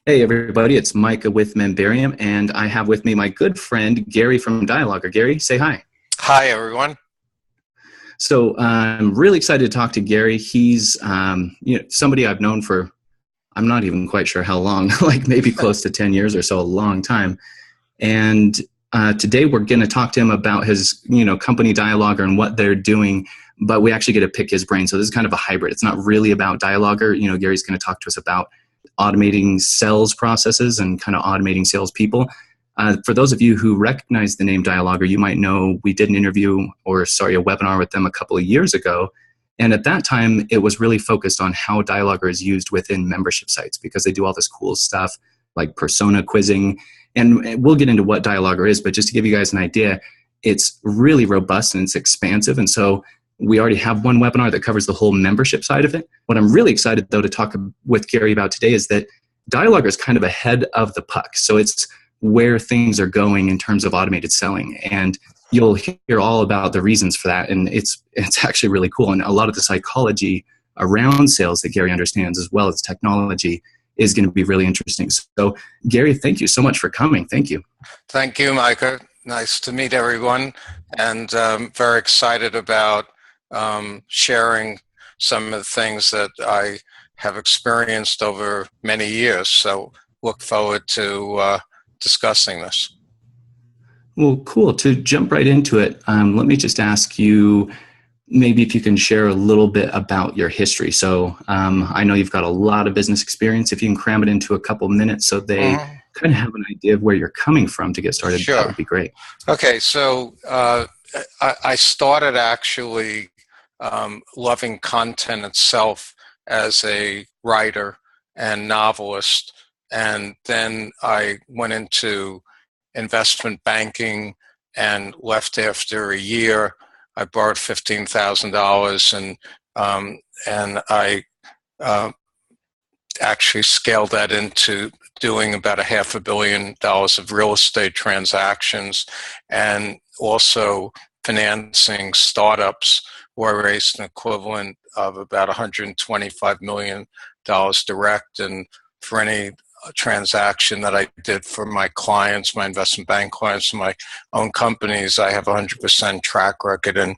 Hey everybody, it's Micah with Memberium, and I have with me my good friend Gary from dilogr. Gary, say hi. Hi, everyone. So I'm really excited to talk to Gary. He's somebody I've known for, I'm not even quite sure how long, like maybe close to 10 years or so, a long time. And today we're going to talk to him about his company dilogr and what they're doing, but we actually get to pick his brain. So this is kind of a hybrid. It's not really about dilogr. Gary's going to talk to us about automating sales processes and kind of automating salespeople. For those of you who recognize the name dilogr, you might know we did an a webinar with them a couple of years ago. And at that time, it was really focused on how dilogr is used within membership sites because they do all this cool stuff like persona quizzing. And we'll get into what dilogr is, but just to give you guys an idea, it's really robust and it's expansive. And so we already have one webinar that covers the whole membership side of it. What I'm really excited, though, to talk with Gary about today is that dilogr is kind of ahead of the puck. So it's where things are going in terms of automated selling. And you'll hear all about the reasons for that. And it's actually really cool. And a lot of the psychology around sales that Gary understands, as well as technology, is going to be really interesting. So, Gary, thank you so much for coming. Thank you. Thank you, Micah. Nice to meet everyone. And very excited about sharing some of the things that I have experienced over many years. So look forward to discussing this. Well, cool. To jump right into it, let me just ask you, maybe if you can share a little bit about your history. So I know you've got a lot of business experience. If you can cram it into a couple minutes so they kind of have an idea of where you're coming from to get started, Sure. That would be great. Okay, so I started actually loving content itself as a writer and novelist. And then I went into investment banking and left after a year. I borrowed $15,000 and I actually scaled that into doing about $500 million of real estate transactions and also financing startups, where I raised an equivalent of about $125 million direct. And for any transaction that I did for my clients, my investment bank clients, my own companies, I have 100% track record in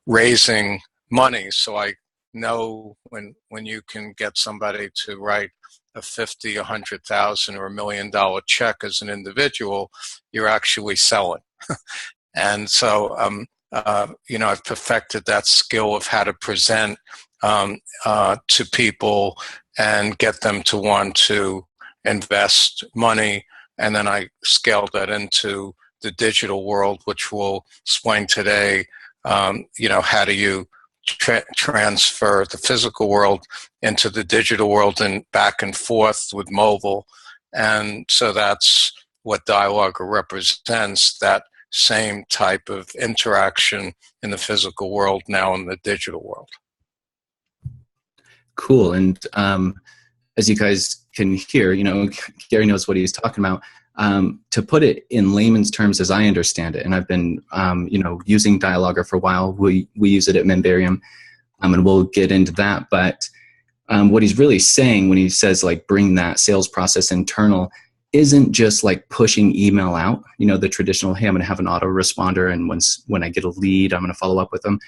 raising money. So I know when you can get somebody to write a 50, 100,000 or $1 million check as an individual, you're actually selling. And so, I've perfected that skill of how to present to people and get them to want to invest money. And then I scaled that into the digital world, which we'll explain today. How do you transfer the physical world into the digital world and back and forth with mobile? And so that's what dilogr represents, that same type of interaction in the physical world, now in the digital world. Cool. And as you guys can hear, Gary knows what he's talking about. To put it in layman's terms, as I understand it, and I've been, using dilogr for a while. We use it at Memberium, and we'll get into that. But what he's really saying when he says like bring that sales process internal isn't just like pushing email out. The traditional, hey, I'm going to have an autoresponder, and when I get a lead, I'm going to follow up with them.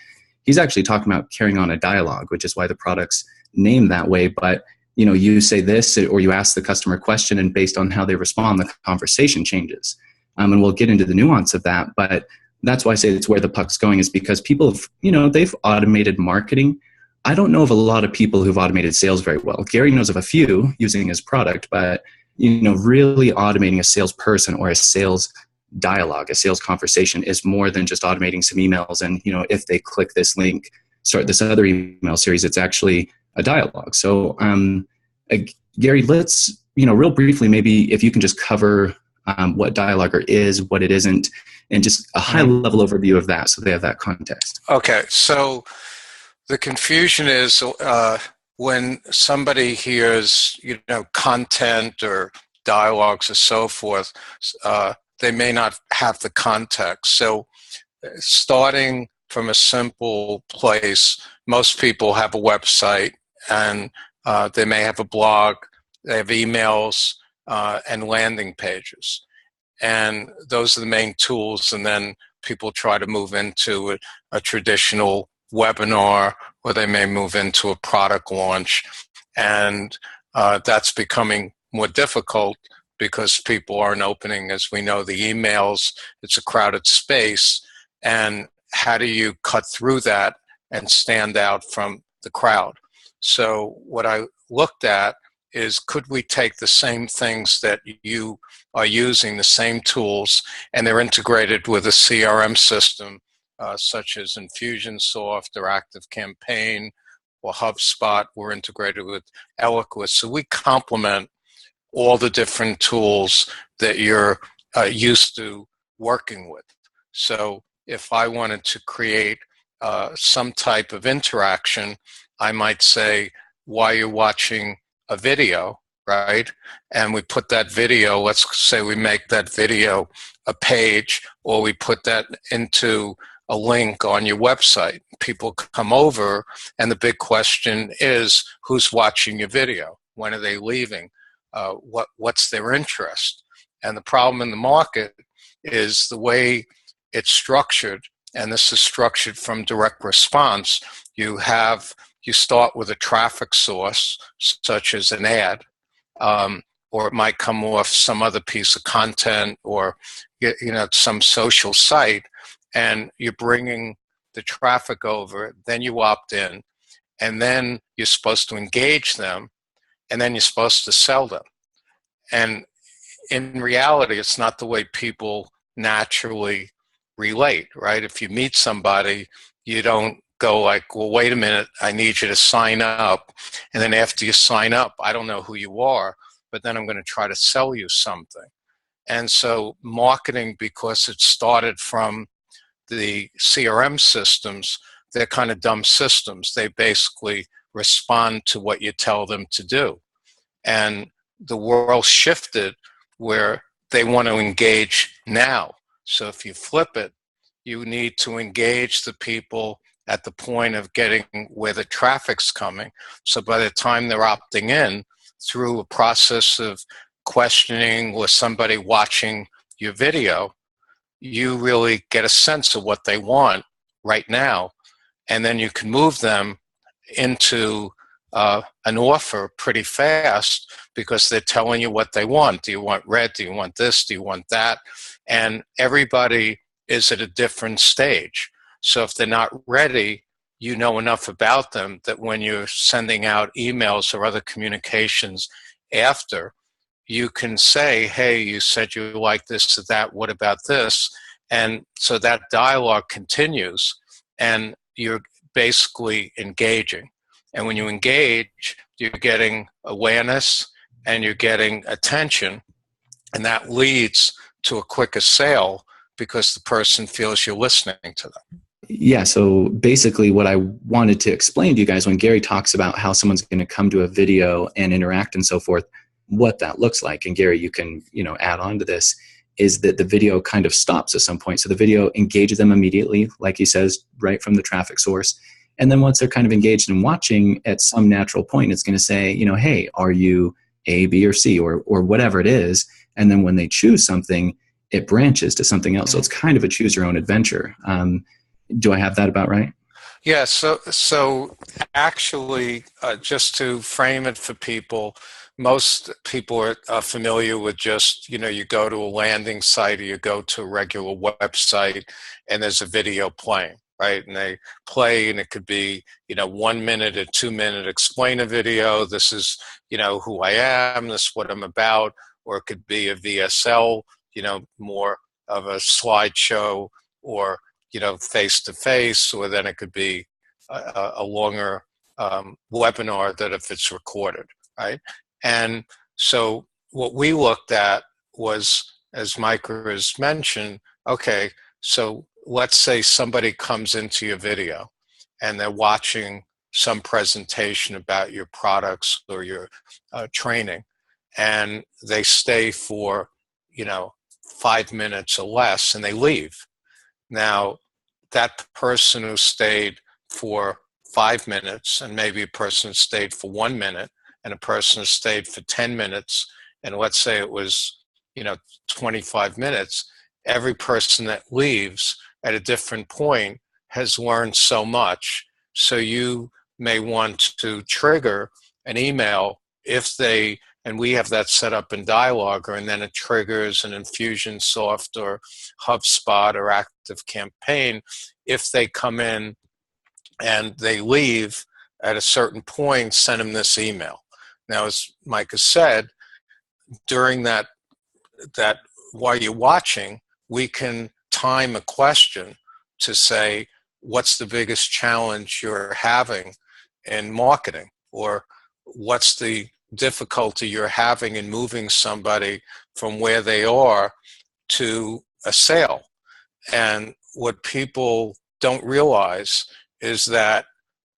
He's actually talking about carrying on a dialogue, which is why the product's named that way. But you say this, or you ask the customer a question, and based on how they respond, the conversation changes. And we'll get into the nuance of that. But that's why I say it's where the puck's going, is because people have, they've automated marketing. I don't know of a lot of people who've automated sales very well. Gary knows of a few using his product, but really automating a salesperson or a sales dialogue, a sales conversation, is more than just automating some emails. And, if they click this link, start this other email series, it's actually a dialogue. So, Gary, let's, real briefly, maybe if you can just cover what dilogr is, what it isn't, and just a high-level overview of that so they have that context. Okay, so the confusion is when somebody hears, content or dialogues or so forth, they may not have the context. So starting from a simple place, most people have a website and they may have a blog, they have emails, and landing pages. And those are the main tools. And then people try to move into a traditional webinar, or they may move into a product launch. And that's becoming more difficult because people aren't opening, as we know, the emails. It's a crowded space. And how do you cut through that and stand out from the crowd? So what I looked at is, could we take the same things that you are using, the same tools, and they're integrated with a CRM system such as Infusionsoft or ActiveCampaign or HubSpot. We're integrated with Eloquist. So we complement all the different tools that you're used to working with. So if I wanted to create some type of interaction, I might say, while you're watching a video, right? And we put that video, let's say we make that video a page, or we put that into a link on your website. People come over, and the big question is, who's watching your video? When are they leaving? What's their interest? And the problem in the market is the way it's structured, and this is structured from direct response. You start with a traffic source, such as an ad, or it might come off some other piece of content, or some social site, and you're bringing the traffic over. Then you opt in, and then you're supposed to engage them, and then you're supposed to sell them. And in reality, it's not the way people naturally relate, right? If you meet somebody, you don't go like, well, wait a minute, I need you to sign up. And then after you sign up, I don't know who you are, but then I'm going to try to sell you something. And so marketing, because it started from the CRM systems, they're kind of dumb systems. They basically respond to what you tell them to do. And the world shifted where they want to engage now. So if you flip it, you need to engage the people at the point of getting where the traffic's coming. So by the time they're opting in, through a process of questioning with somebody watching your video, you really get a sense of what they want right now. And then you can move them into an offer pretty fast, because they're telling you what they want. Do you want red? Do you want this? Do you want that? And everybody is at a different stage. So if they're not ready, you know enough about them that when you're sending out emails or other communications after, you can say, hey, you said you like this or that, what about this? And so that dialogue continues, and you're basically engaging. And when you engage, you're getting awareness and you're getting attention, and that leads to a quicker sale because the person feels you're listening to them. Yeah, so basically what I wanted to explain to you guys, when Gary talks about how someone's going to come to a video and interact and so forth, what that looks like, and Gary, you can add on to this, is that the video kind of stops at some point. So the video engages them immediately, like he says, right from the traffic source. And then once they're kind of engaged in watching, at some natural point, it's going to say, hey, are you A, B, or C, or whatever it is. And then when they choose something, it branches to something else. So it's kind of a choose your own adventure. Do I have that about right? Yeah, so actually, just to frame it for people, most people are familiar with just, you go to a landing site or you go to a regular website and there's a video playing, right? And they play, and it could be, 1 minute or 2 minute explainer video. This is, who I am, this is what I'm about. Or it could be a VSL, more of a slideshow, or face-to-face, or then it could be a longer webinar that if it's recorded, right? And so what we looked at was, as Mike has mentioned, okay, so let's say somebody comes into your video and they're watching some presentation about your products or your training, and they stay for, 5 minutes or less, and they leave. Now, that person who stayed for 5 minutes, and maybe a person who stayed for 1 minute, and a person who stayed for 10 minutes, and let's say it was, 25 minutes, every person that leaves at a different point has learned so much. So you may want to trigger an email if they, and we have that set up in dilogr, and then it triggers an Infusionsoft or HubSpot or ActiveCampaign if they come in and they leave at a certain point, send them this email. Now, as Micah said, during that while you're watching, we can time a question to say, what's the biggest challenge you're having in marketing? Or what's the difficulty you're having in moving somebody from where they are to a sale? And what people don't realize is that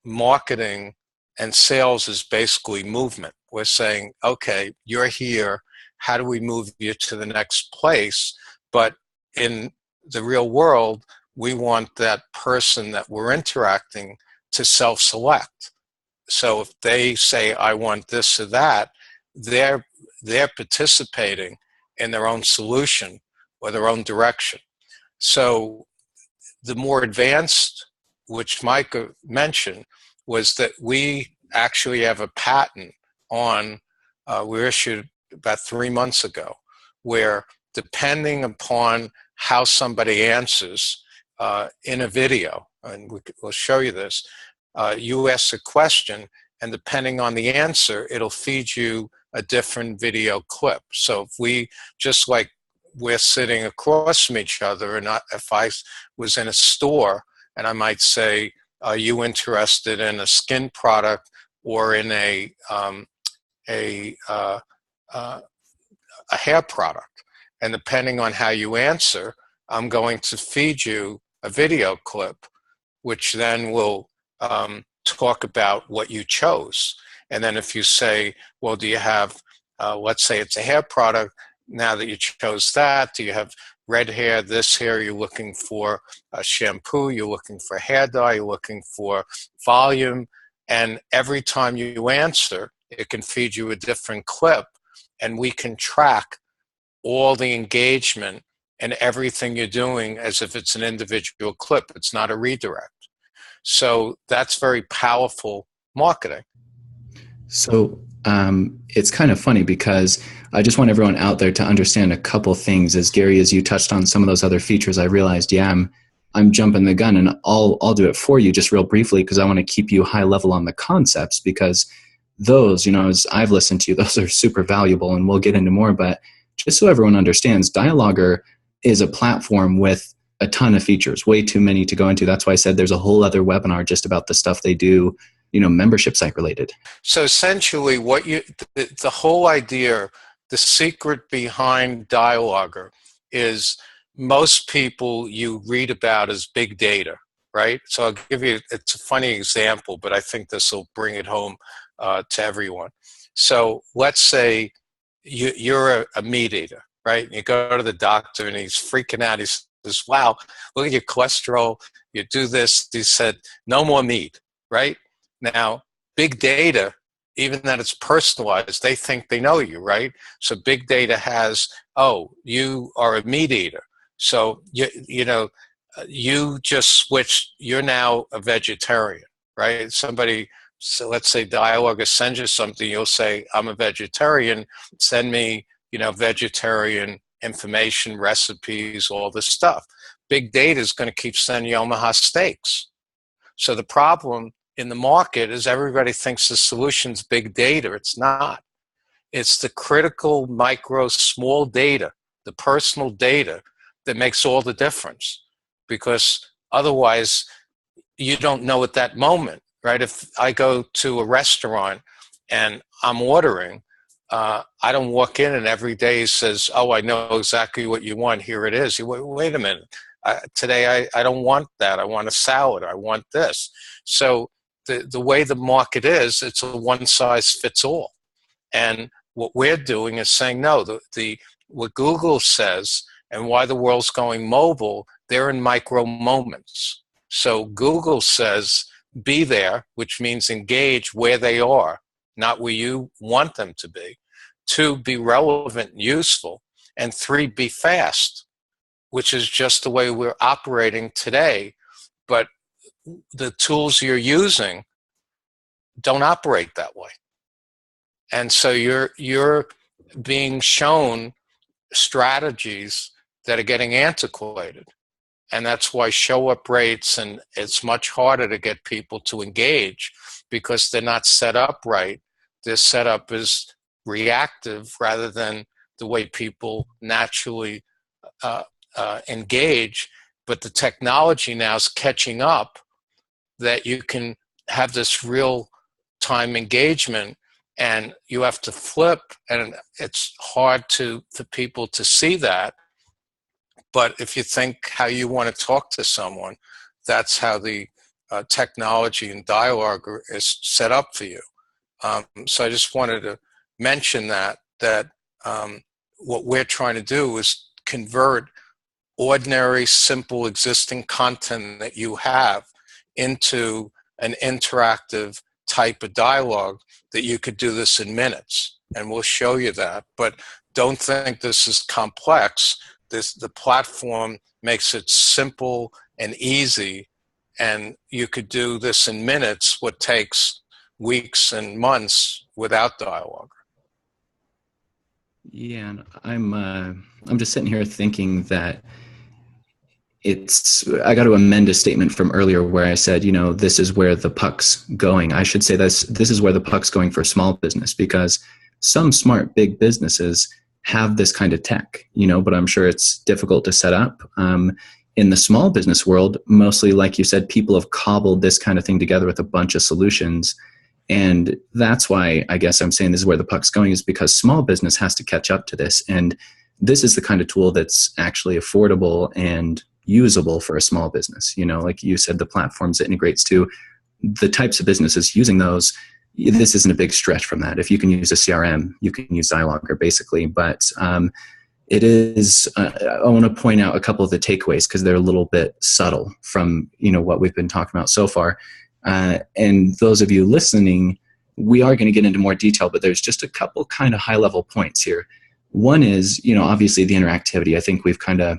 marketing and sales is basically movement. We're saying, okay, you're here. How do we move you to the next place? But in the real world, we want that person that we're interacting to self-select. So if they say, I want this or that, they're participating in their own solution or their own direction. So the more advanced, which Micah mentioned, was that we actually have a patent on, we we about 3 months ago, where depending upon how somebody answers in a video, and we'll show you this, you ask a question, and depending on the answer, it'll feed you a different video clip. So if we, just like we're sitting across from each other, and if I was in a store and I might say, are you interested in a skin product or in a hair product? And depending on how you answer, I'm going to feed you a video clip, which then will talk about what you chose. And then if you say, well, do you have, let's say it's a hair product, now that you chose that, do you have red hair, this hair, you're looking for a shampoo, you're looking for hair dye, you're looking for volume, and every time you answer, it can feed you a different clip, and we can track all the engagement and everything you're doing as if it's an individual clip. It's not a redirect. So that's very powerful marketing. So it's kind of funny because I just want everyone out there to understand a couple things. As Gary, as you touched on some of those other features, I realized, I'm jumping the gun, and I'll do it for you just real briefly because I want to keep you high level on the concepts, because those, as I've listened to you, those are super valuable, and we'll get into more. But just so everyone understands, dilogr is a platform with a ton of features, way too many to go into. That's why I said there's a whole other webinar just about the stuff they do, membership site related. So essentially the whole idea, the secret behind dilogr is most people you read about as big data, right? So I'll give you, it's a funny example, but I think this will bring it home to everyone. So let's say you're a meat eater, right? You go to the doctor and he's freaking out. He says, wow, look at your cholesterol. You do this. He said, no more meat, right? Now, big data, even that it's personalized, they think they know you, right? So big data has, oh, you are a meat eater. So, you just switched, you're now a vegetarian, right? Somebody, so let's say dilogr sends you something, you'll say, I'm a vegetarian, send me, vegetarian information, recipes, all this stuff. Big data is going to keep sending you Omaha steaks. So the problem in the market is everybody thinks the solution's big data. It's not. It's the critical micro small data, the personal data, that makes all the difference, because otherwise you don't know at that moment, right? If I go to a restaurant and I'm ordering, I don't walk in and every day says, oh, I know exactly what you want. Here it is. Wait a minute. Today I don't want that. I want a salad. I want this. So the way the market is, it's a one size fits all. And what we're doing is saying, no, what Google says and why the world's going mobile, they're in micro moments. So Google says, be there, which means engage where they are, not where you want them to be. 2, be relevant and useful, and 3, be fast, which is just the way we're operating today. But the tools you're using don't operate that way. And so you're being shown strategies that are getting antiquated. And that's why show-up rates, and it's much harder to get people to engage because they're not set up right. Their setup is reactive rather than the way people naturally engage. But the technology now is catching up that you can have this real-time engagement, and you have to flip, and it's hard for people to see that. But if you think how you want to talk to someone, that's how the technology and dialogue is set up for you. So I just wanted to mention that what we're trying to do is convert ordinary, simple, existing content that you have into an interactive type of dialogue that you could do this in minutes. And we'll show you that. But don't think this is complex. The platform makes it simple and easy, and you could do this in minutes, what takes weeks and months without dialogue. Yeah, I'm just sitting here thinking that I got to amend a statement from earlier where I said, this is where the puck's going. I should say this is where the puck's going for small business, because some smart big businesses have this kind of tech, but I'm sure it's difficult to set up. In the small business world, mostly, like you said, people have cobbled this kind of thing together with a bunch of solutions. And that's why I guess I'm saying this is where the puck's going, is because small business has to catch up to this. And this is the kind of tool that's actually affordable and usable for a small business. Like you said, the platforms it integrates to, the types of businesses using those, this isn't a big stretch from that. If you can use a CRM, you can use dilogr basically. But it is, I want to point out a couple of the takeaways because they're a little bit subtle from, what we've been talking about so far. And those of you listening, we are going to get into more detail, but there's just a couple kind of high level points here. One is, obviously the interactivity. I think we've kind of,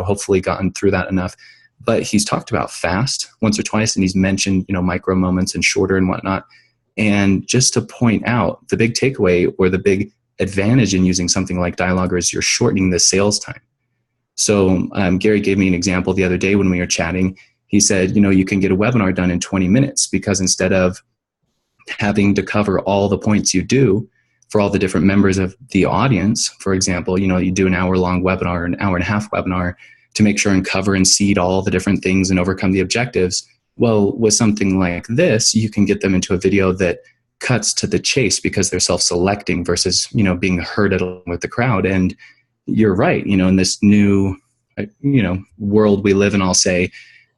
hopefully gotten through that enough. But he's talked about fast once or twice, and he's mentioned, micro moments and shorter and whatnot. And just to point out, the big takeaway or the big advantage in using something like dilogr is you're shortening the sales time. So Gary gave me an example the other day when we were chatting. He said, you can get a webinar done in 20 minutes because instead of having to cover all the points you do for all the different members of the audience, for example, you do an hour-long webinar, an hour-and-a-half webinar to make sure and cover and seed all the different things and overcome the objectives. Well, with something like this, you can get them into a video that cuts to the chase because they're self-selecting versus, being herded along with the crowd. And you're right, in this new, world we live in, I'll say,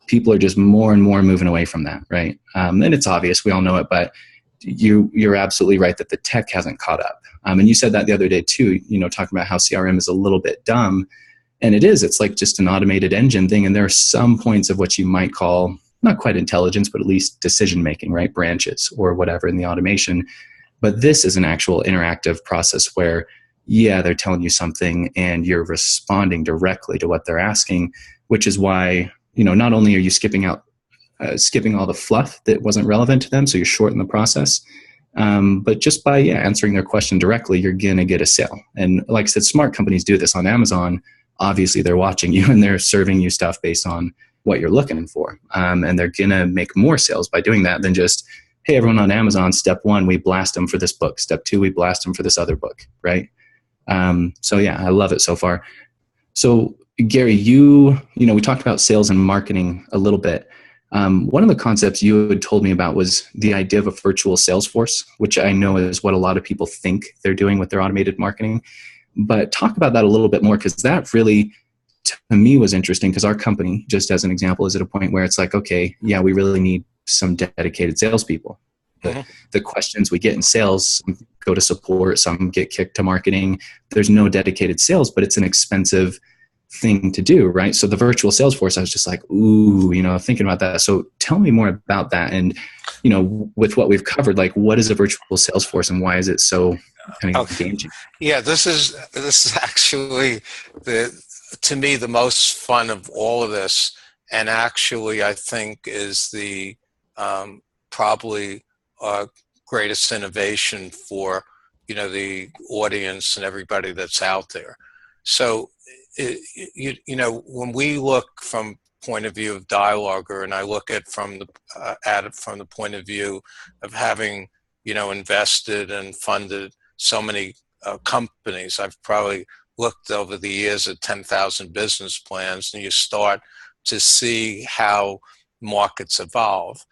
people are just more and more moving away from that, right? And it's obvious, we all know it, but you're absolutely right that the tech hasn't caught up. And you said that the other day too, talking about how CRM is a little bit dumb. And it is, it's like just an automated engine thing. And there are some points of what you might call, not quite intelligence, but at least decision-making, right? Branches or whatever in the automation. But this is an actual interactive process where, yeah, they're telling you something and you're responding directly to what they're asking, which is why, not only are you skipping all the fluff that wasn't relevant to them, so you're shortening the process, but just by answering their question directly, you're going to get a sale. And like I said, smart companies do this on Amazon. Obviously, they're watching you and they're serving you stuff based on what you're looking for. And they're going to make more sales by doing that than just, hey, everyone on Amazon, step 1, we blast them for this book. Step 2, we blast them for this other book, right? So yeah, I love it so far. So Gary, we talked about sales and marketing a little bit. One of the concepts you had told me about was the idea of a virtual sales force, which I know is what a lot of people think they're doing with their automated marketing. But talk about that a little bit more, because that really, to me, was interesting, because our company, just as an example, is at a point where it's like, okay, yeah, we really need some dedicated salespeople. The questions we get in sales go to support, some get kicked to marketing. There's no dedicated sales, but it's an expensive thing to do, right? So the virtual sales force, I was just like, ooh, thinking about that. So tell me more about that. And, with what we've covered, like, what is a virtual sales force and why is it so kind of game-changing? Yeah, this is actually to me the most fun of all of this, and actually I think is the probably greatest innovation for the audience and everybody that's out there. So when we look from point of view of dilogr, and I look at it from the point of view of having invested and funded so many companies. I've probably looked over the years at 10,000 business plans, and you start to see how markets evolve.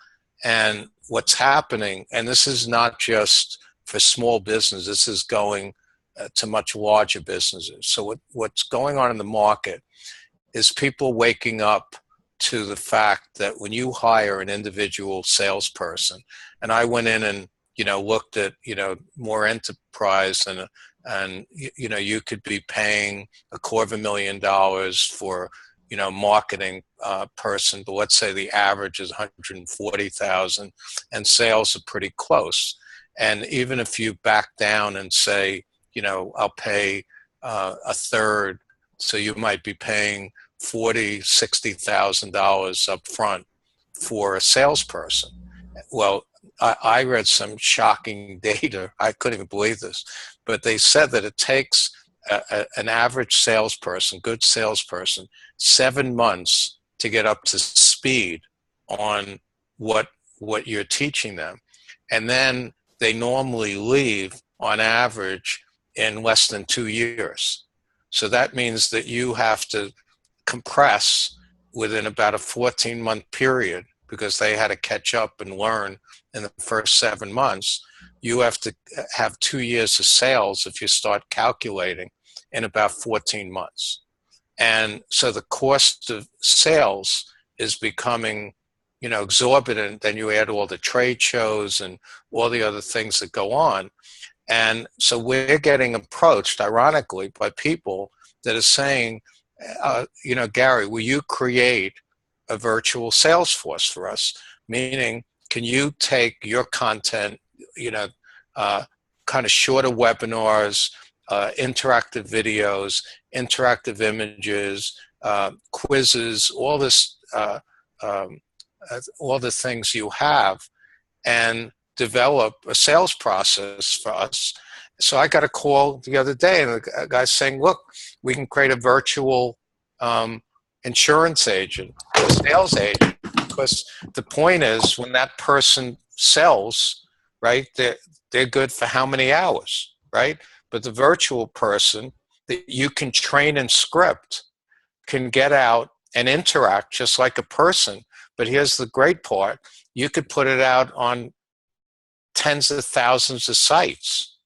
And what's happening, and this is not just for small business, this is going to much larger businesses. So what's going on in the market is people waking up to the fact that when you hire an individual salesperson, and I went in and looked at more enterprise, and you could be paying $250,000 for marketing person, but let's say the average is 140,000, and sales are pretty close. And even if you back down and say I'll pay a third, so you might be paying $40,000-$60,000 up front for a salesperson. Well, I read some shocking data. I couldn't even believe this, but they said that it takes an average salesperson, good salesperson, 7 months to get up to speed on what you're teaching them. And then they normally leave on average in less than 2 years. So that means that you have to compress within about a 14-month period, because they had to catch up and learn in the first 7 months. You have to have 2 years of sales if you start calculating in about 14 months. And so the cost of sales is becoming exorbitant. Then you add all the trade shows and all the other things that go on. And so we're getting approached, ironically, by people that are saying, Gary, will you create a virtual sales force for us? Meaning, can you take your content, kind of shorter webinars, interactive videos, interactive images, quizzes, all this, all the things you have, and develop a sales process for us. So I got a call the other day, and a guy saying, look, we can create a virtual insurance agent, a sales agent, because the point is when that person sells, right, they're good for how many hours, right? But the virtual person that you can train and script can get out and interact just like a person. But here's the great part. You could put it out on tens of thousands of sites,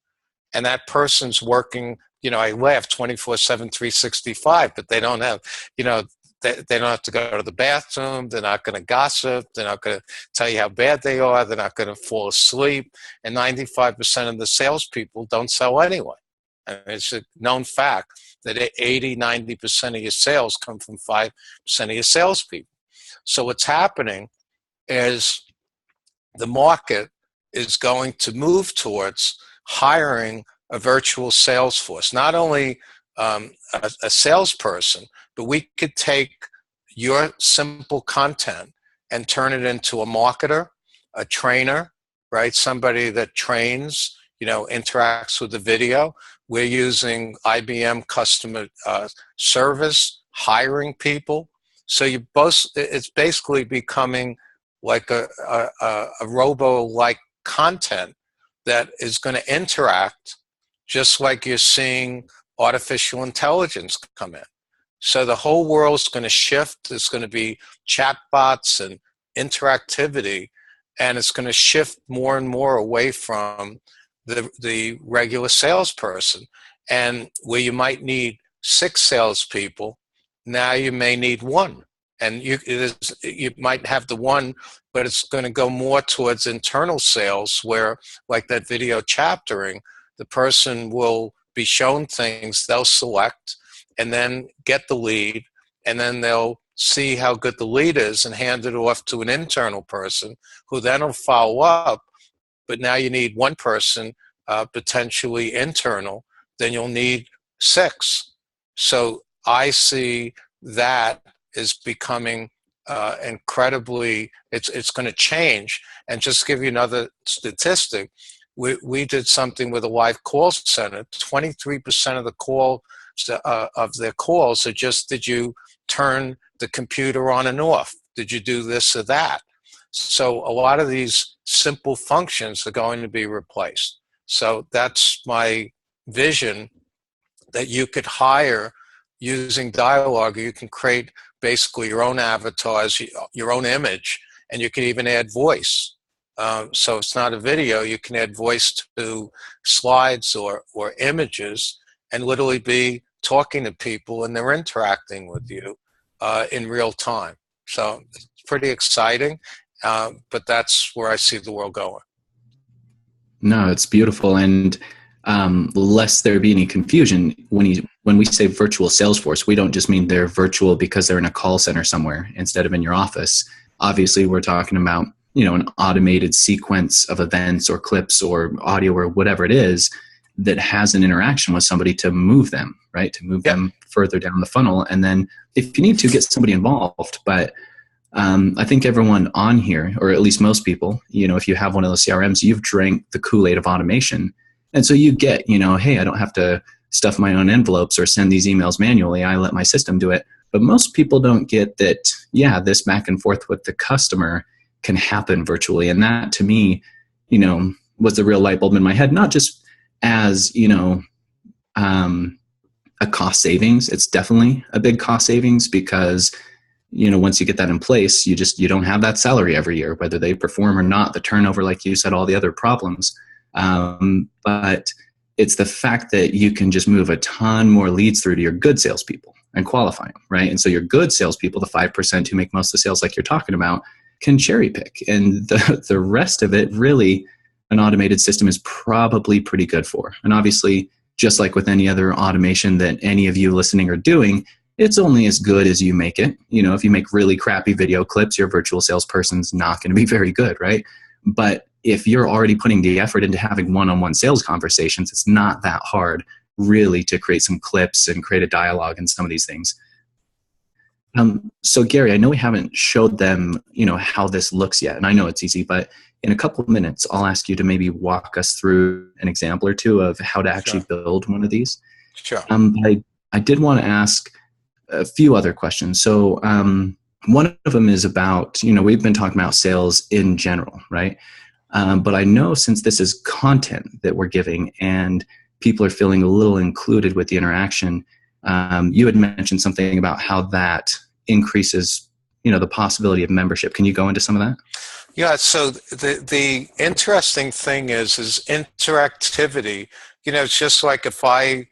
and that person's working, I laugh 24/7, 365, but they don't have, they don't have to go to the bathroom. They're not going to gossip. They're not going to tell you how bad they are. They're not going to fall asleep. And 95% of the salespeople don't sell anyway. And it's a known fact that 80, 90% of your sales come from 5% of your salespeople. So what's happening is the market is going to move towards hiring a virtual sales force, not only a salesperson, but we could take your simple content and turn it into a marketer, a trainer, right? Somebody that trains, interacts with the video. We're using IBM customer service, hiring people. So it's basically becoming like a robo-like content that is going to interact just like you're seeing artificial intelligence come in. So the whole world's going to shift. There's going to be chatbots and interactivity, and it's going to shift more and more away from the regular salesperson. And where you might need 6 salespeople, now you may need 1. And you might have the 1, but it's going to go more towards internal sales where, like that video chaptering, the person will be shown things, they'll select, and then get the lead, and then they'll see how good the lead is and hand it off to an internal person who then will follow up. But now you need one person, potentially internal, then you'll need 6. So I see that is becoming incredibly, it's going to change. And just to give you another statistic, we did something with a live call center. 23% of the call of their calls are just, did you turn the computer on and off? Did you do this or that? So a lot of these simple functions are going to be replaced. So that's my vision, that you could hire using dilogr. You can create basically your own avatars, your own image, and you can even add voice. So it's not a video. You can add voice to slides or images and literally be talking to people, and they're interacting with you in real time. So it's pretty exciting, but that's where I see the world going. No, it's beautiful. And lest there be any confusion, when we say virtual Salesforce, we don't just mean they're virtual because they're in a call center somewhere instead of in your office. Obviously, we're talking about, an automated sequence of events or clips or audio or whatever it is that has an interaction with somebody to move them, right? To move them further down the funnel. And then if you need to, get somebody involved. But I think everyone on here, or at least most people, if you have one of those CRMs, you've drank the Kool-Aid of automation. And so you get, hey, I don't have to stuff my own envelopes or send these emails manually. I let my system do it. But most people don't get that, this back and forth with the customer can happen virtually. And that, to me, was the real light bulb in my head, not just as, a cost savings. It's definitely a big cost savings because, once you get that in place, you don't have that salary every year, whether they perform or not, the turnover, like you said, all the other problems. But it's the fact that you can just move a ton more leads through to your good salespeople and qualify them, right? And so your good salespeople, the 5% who make most of the sales like you're talking about, can cherry pick. And the rest of it, really, an automated system is probably pretty good for. And obviously, just like with any other automation that any of you listening are doing, it's only as good as you make it. If you make really crappy video clips, your virtual salesperson's not going to be very good, right? But if you're already putting the effort into having one-on-one sales conversations, it's not that hard really to create some clips and create a dialogue and some of these things. So Gary, I know we haven't showed them, how this looks yet, and I know it's easy, but in a couple of minutes, I'll ask you to maybe walk us through an example or two of how to actually build one of these. Sure. I did want to ask a few other questions. So one of them is about, we've been talking about sales in general, right? But I know since this is content that we're giving and people are feeling a little included with the interaction, you had mentioned something about how that increases, the possibility of membership. Can you go into some of that? Yeah, so the interesting thing is interactivity. It's just like if I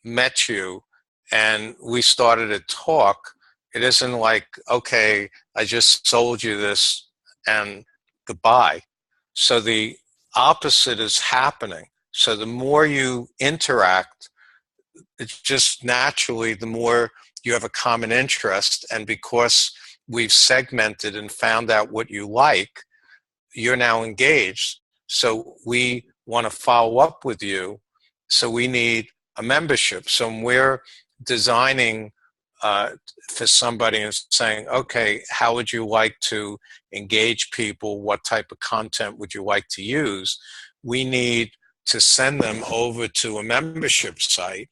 met you and we started to talk, it isn't like, okay, I just sold you this and goodbye. So the opposite is happening. So the more you interact, it's just naturally the more you have a common interest. And because we've segmented and found out what you like, you're now engaged. So we want to follow up with you. So we need a membership. So we're designing for somebody and saying, okay, how would you like to engage people? What type of content would you like to use? We need to send them over to a membership site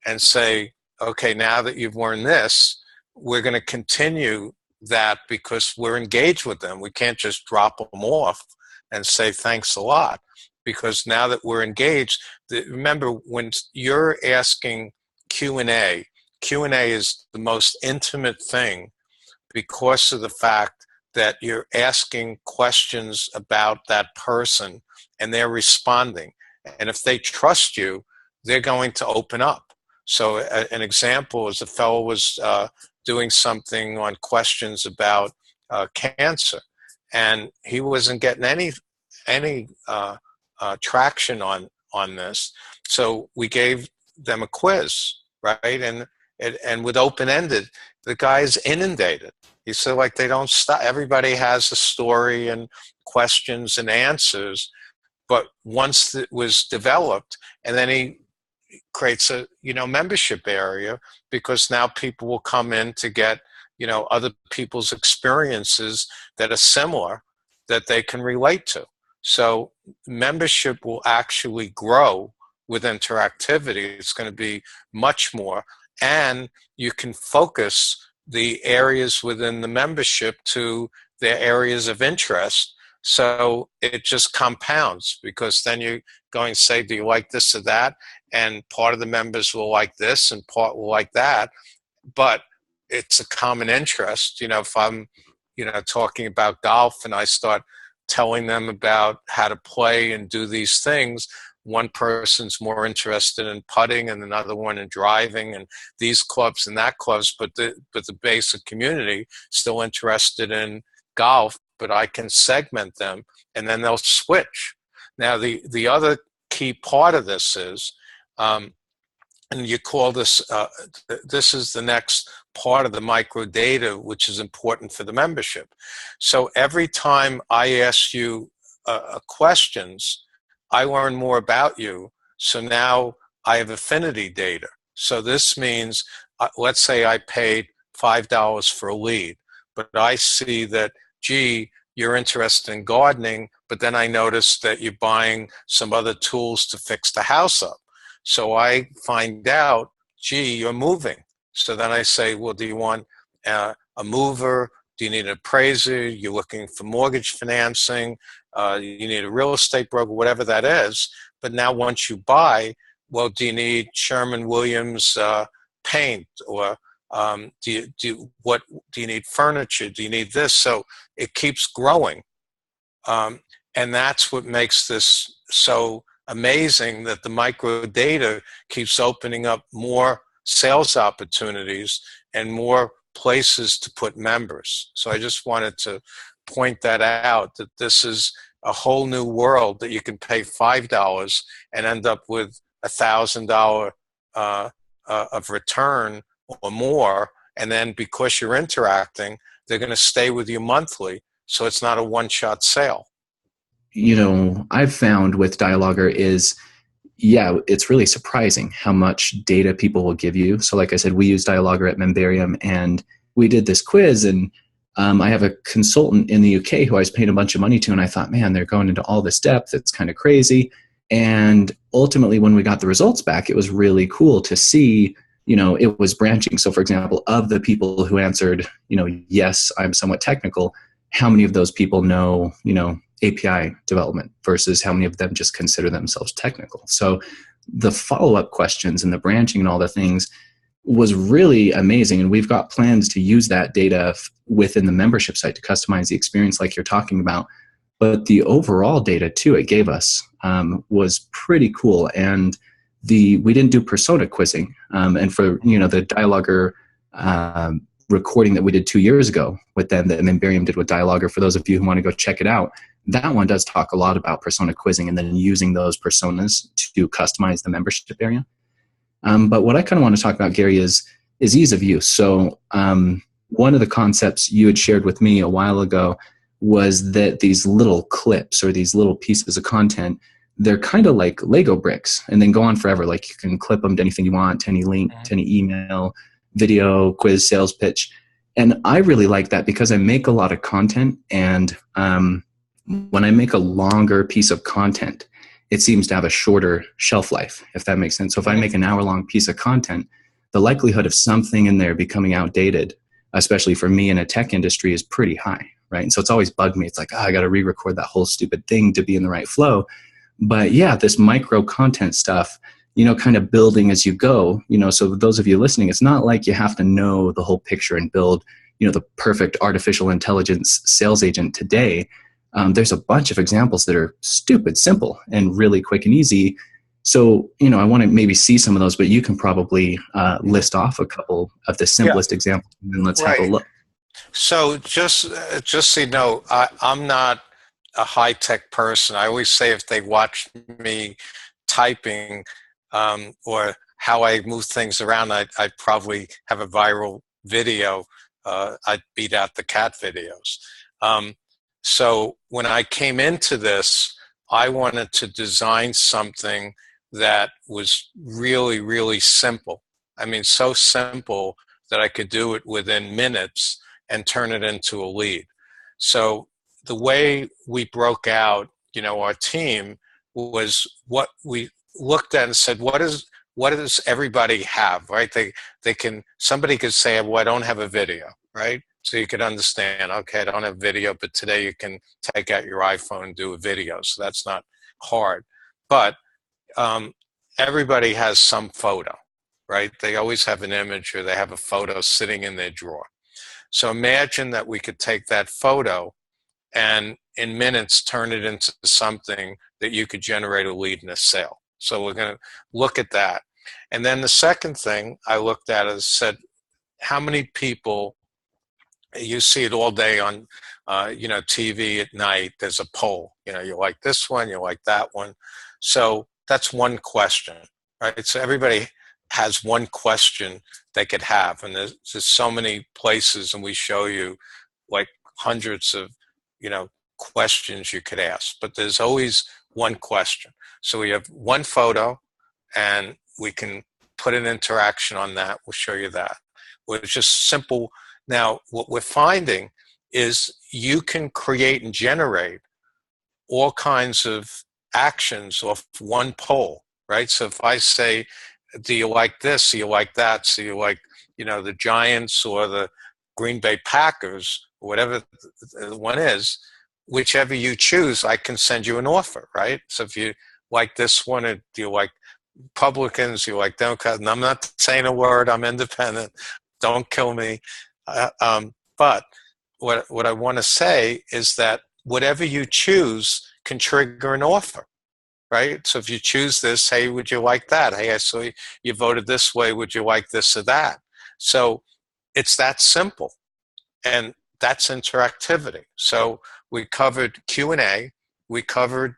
and say, okay, now that you've learned this, we're going to continue that because we're engaged with them. We can't just drop them off and say thanks a lot, because now that we're engaged, remember when you're asking Q&A is the most intimate thing because of the fact that you're asking questions about that person and they're responding. And if they trust you, they're going to open up. So an example is a fellow was doing something on questions about cancer, and he wasn't getting any traction on this. So we gave them a quiz, right? And with open-ended, the guy's inundated. He said, like, they don't stop. Everybody has a story and questions and answers, but once it was developed, and then he creates a membership area, because now people will come in to get other people's experiences that are similar, that they can relate to. So membership will actually grow with interactivity. It's going to be much more, and you can focus the areas within the membership to their areas of interest. So it just compounds, because then you're going to say, do you like this or that? And part of the members will like this and part will like that. But it's a common interest. If I'm, talking about golf and I start telling them about how to play and do these things, one person's more interested in putting and another one in driving and these clubs and that clubs, but the basic community still interested in golf, but I can segment them and then they'll switch. Now, the other key part of this is, and you call this, this is the next part of the micro data, which is important for the membership. So every time I ask you questions, I learn more about you. So now I have affinity data. So this means, let's say I paid $5 for a lead, but I see that, gee, you're interested in gardening, but then I noticed that you're buying some other tools to fix the house up. So I find out, gee, you're moving. So then I say, well, do you want a mover? Do you need an appraiser? You're looking for mortgage financing? You need a real estate broker, whatever that is. But now once you buy, well, do you need Sherwin-Williams paint? Or do you need furniture? Do you need this? So it keeps growing. And that's what makes this so amazing, that the micro data keeps opening up more sales opportunities and more places to put members. So I just wanted to point that out, that this is a whole new world, that you can pay $5 and end up with $1,000 of return or more. And then because you're interacting, they're going to stay with you monthly. So it's not a one-shot sale. I've found with dilogr is, it's really surprising how much data people will give you. So like I said, we use dilogr at Memberium, and we did this quiz, and I have a consultant in the UK who I was paying a bunch of money to, and I thought, man, they're going into all this depth. It's kind of crazy. And ultimately, when we got the results back, it was really cool to see, it was branching. So for example, of the people who answered, yes, I'm somewhat technical, how many of those people know, API development versus how many of them just consider themselves technical. So the follow-up questions and the branching and all the things was really amazing. And we've got plans to use that data within the membership site to customize the experience like you're talking about. But the overall data too it gave us was pretty cool. And we didn't do persona quizzing. And for the dilogr recording that we did 2 years ago with them, that Memberium did with dilogr, for those of you who want to go check it out, that one does talk a lot about persona quizzing and then using those personas to customize the membership area. But what I kind of want to talk about, Gary, is ease of use. So one of the concepts you had shared with me a while ago was that these little clips or these little pieces of content, they're kind of like Lego bricks and then go on forever. Like you can clip them to anything you want, to any link, to any email, video, quiz, sales pitch. And I really like that because I make a lot of content, and when I make a longer piece of content, it seems to have a shorter shelf life, if that makes sense. So if I make an hour-long piece of content, the likelihood of something in there becoming outdated, especially for me in a tech industry, is pretty high, right? And so it's always bugged me. It's like, I got to re-record that whole stupid thing to be in the right flow. But yeah, this micro content stuff, kind of building as you go, so those of you listening, it's not like you have to know the whole picture and build, the perfect artificial intelligence sales agent today. There's a bunch of examples that are stupid simple and really quick and easy. So, I want to maybe see some of those, but you can probably list off a couple of the simplest examples, and then let's have a look. So just so you know, I'm not a high-tech person. I always say if they watch me typing or how I move things around, I probably have a viral video. I beat out the cat videos. So when I came into this, I wanted to design something that was really, really simple. I mean, so simple that I could do it within minutes and turn it into a lead. So the way we broke out, our team was what we looked at and said, what does everybody have, right? Somebody could say, well, I don't have a video, right? So you could understand, okay, I don't have video, but today you can take out your iPhone and do a video. So that's not hard. But everybody has some photo, right? They always have an image or they have a photo sitting in their drawer. So imagine that we could take that photo and in minutes turn it into something that you could generate a lead and a sale. So we're going to look at that. And then the second thing I looked at is said, how many people, you see it all day on TV at night, there's a poll, you like this one, you like that one. So that's one question, right? So everybody has one question they could have, and there's so many places, and we show you like hundreds of questions you could ask, but there's always one question. So we have one photo and we can put an interaction on that. We'll show you that. It's just simple. Now, what we're finding is you can create and generate all kinds of actions off one poll, right? So if I say, do you like this? Do you like that? So you like, the Giants or the Green Bay Packers, or whatever the one is, whichever you choose, I can send you an offer, right? So if you like this one, or do you like Republicans, you like Democrats, and I'm not saying a word, I'm independent, don't kill me. But what I want to say is that whatever you choose can trigger an offer, right? So if you choose this, hey, would you like that? Hey, I saw you voted this way, would you like this or that? So it's that simple, and that's interactivity. So we covered Q&A, we covered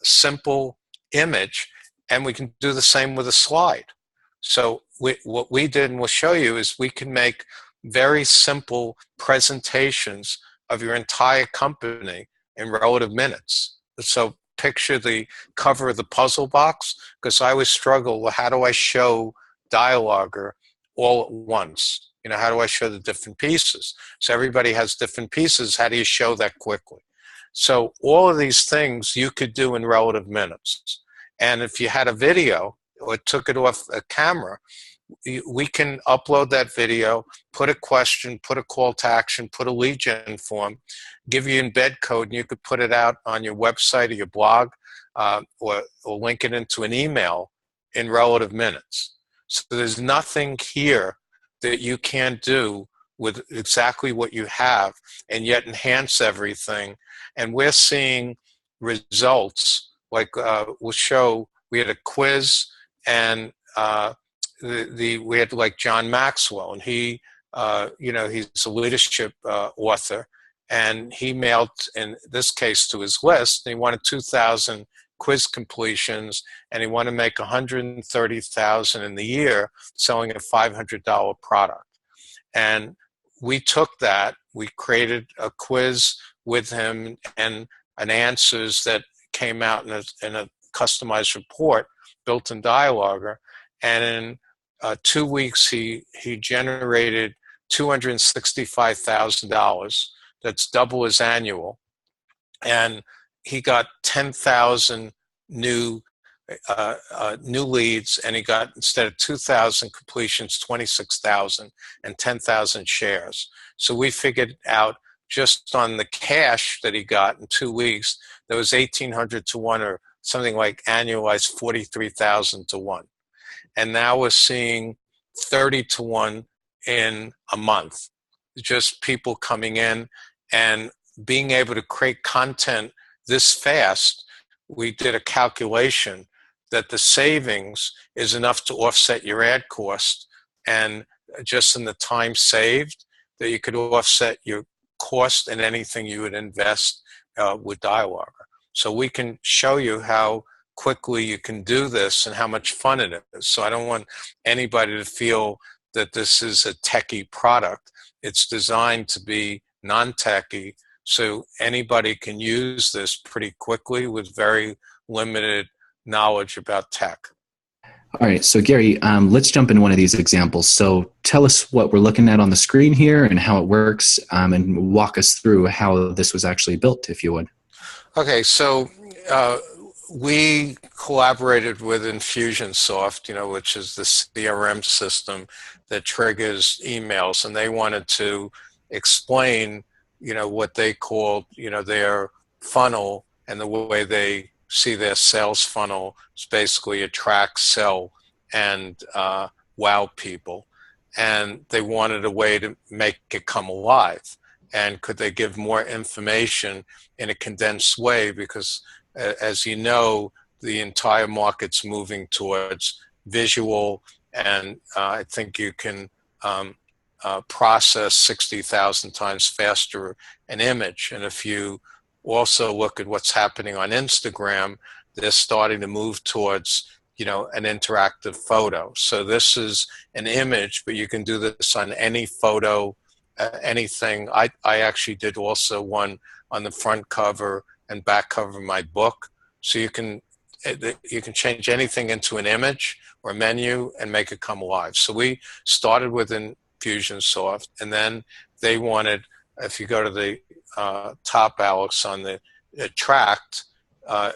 simple image, and we can do the same with a slide. So what we did, and we'll show you, is we can make very simple presentations of your entire company in relative minutes. So picture the cover of the puzzle box, because I always struggle with how do I show dilogr all at once? How do I show the different pieces? So everybody has different pieces. How do you show that quickly? So all of these things you could do in relative minutes. And if you had a video or took it off a camera, we can upload that video, put a question, put a call to action, put a lead gen form, give you embed code, and you could put it out on your website or your blog, or link it into an email in relative minutes. So there's nothing here that you can't do with exactly what you have and yet enhance everything. And we're seeing results like we'll show. We had a quiz, and we had like John Maxwell, and he he's a leadership author, and he mailed, in this case, to his list, and he wanted 2,000 quiz completions, and he wanted to make 130,000 in the year selling a $500 product. And we took that, we created a quiz with him and an answers that came out in a customized report built in dilogr, and in 2 weeks he generated $265,000. That's double his annual, and he got 10,000 new leads, and he got, instead of 2,000 completions, 26,000 and 10,000 shares. So we figured out just on the cash that he got in 2 weeks, there was 1,800 to 1, or something like annualized 43,000 to 1. And now we're seeing 30 to 1 in a month. Just people coming in and being able to create content this fast. We did a calculation that the savings is enough to offset your ad cost, and just in the time saved, that you could offset your cost and anything you would invest with dilogr. So we can show you how quickly you can do this and how much fun it is. So I don't want anybody to feel that this is a techie product. It's designed to be non-techie, so anybody can use this pretty quickly with very limited knowledge about tech. All right, so Gary, let's jump into one of these examples. So tell us what we're looking at on the screen here and how it works, and walk us through how this was actually built, if you would. Okay, so we collaborated with Infusionsoft, which is the CRM system that triggers emails, and they wanted to explain, what they called, their funnel, and the way they see their sales funnel is basically attract, sell, and wow people. And they wanted a way to make it come alive. And could they give more information in a condensed way? Because as you know, the entire market's moving towards visual, and I think you can process 60,000 times faster an image. And if you also look at what's happening on Instagram, they're starting to move towards, an interactive photo. So this is an image, but you can do this on any photo, anything. I actually did also one on the front cover and back cover of my book. So you can change anything into an image or a menu and make it come alive. So we started with Infusionsoft, and then they wanted, if you go to the top, Alex, on the attract,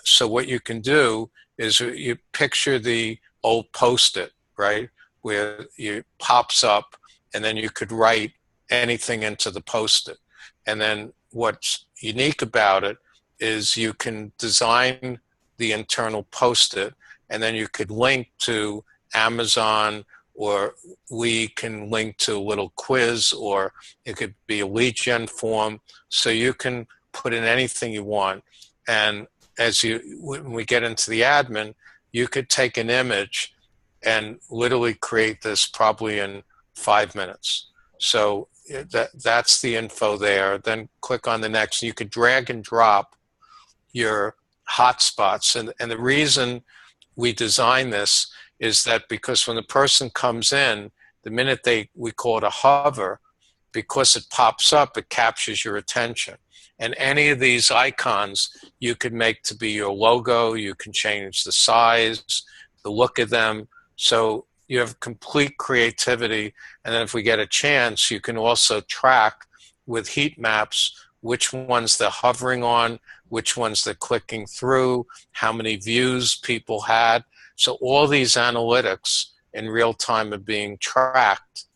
so what you can do is you picture the old Post-it, right, where it pops up, and then you could write anything into the Post-it. And then what's unique about it is you can design the internal Post-it, and then you could link to Amazon, or we can link to a little quiz, or it could be a lead gen form. So you can put in anything you want. And when we get into the admin, you could take an image and literally create this probably in 5 minutes. So that's the info there. Then click on the next. You could drag and drop your hotspots. And the reason we design this is that because when the person comes in, the minute we call it a hover, because it pops up, it captures your attention. And any of these icons you could make to be your logo. You can change the size, the look of them. So you have complete creativity. And then if we get a chance, you can also track with heat maps which ones they're hovering on, which ones they're clicking through, how many views people had. So all these analytics in real time are being tracked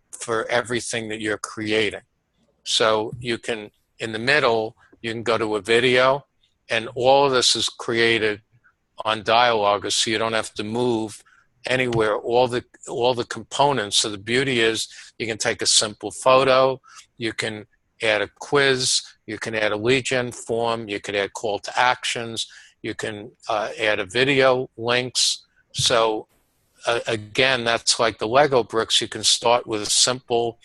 for everything that you're creating. So you can, in the middle, you can go to a video, and all of this is created on dilogr, so you don't have to move anywhere. All the components. So the beauty is you can take a simple photo, you can add a quiz, you can add a lead gen form, you could add call to actions, you can add a video links. So again, that's like the Lego bricks. You can start with a simple,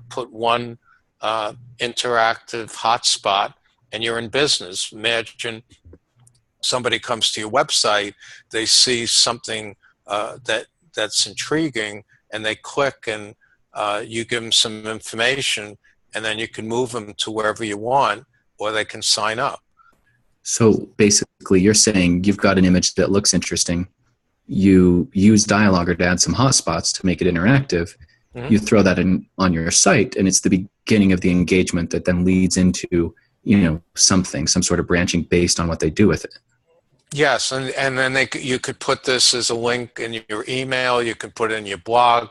put one interactive hotspot and you're in business. Imagine somebody comes to your website, they see something that's intriguing, and they click, and you give them some information, and then you can move them to wherever you want, or they can sign up. So basically you're saying you've got an image that looks interesting. You use dilogr to add some hotspots to make it interactive. Mm-hmm. You throw that in on your site, and it's the beginning of the engagement that then leads into, some sort of branching based on what they do with it. Yes, and then you could put this as a link in your email. You can put it in your blog.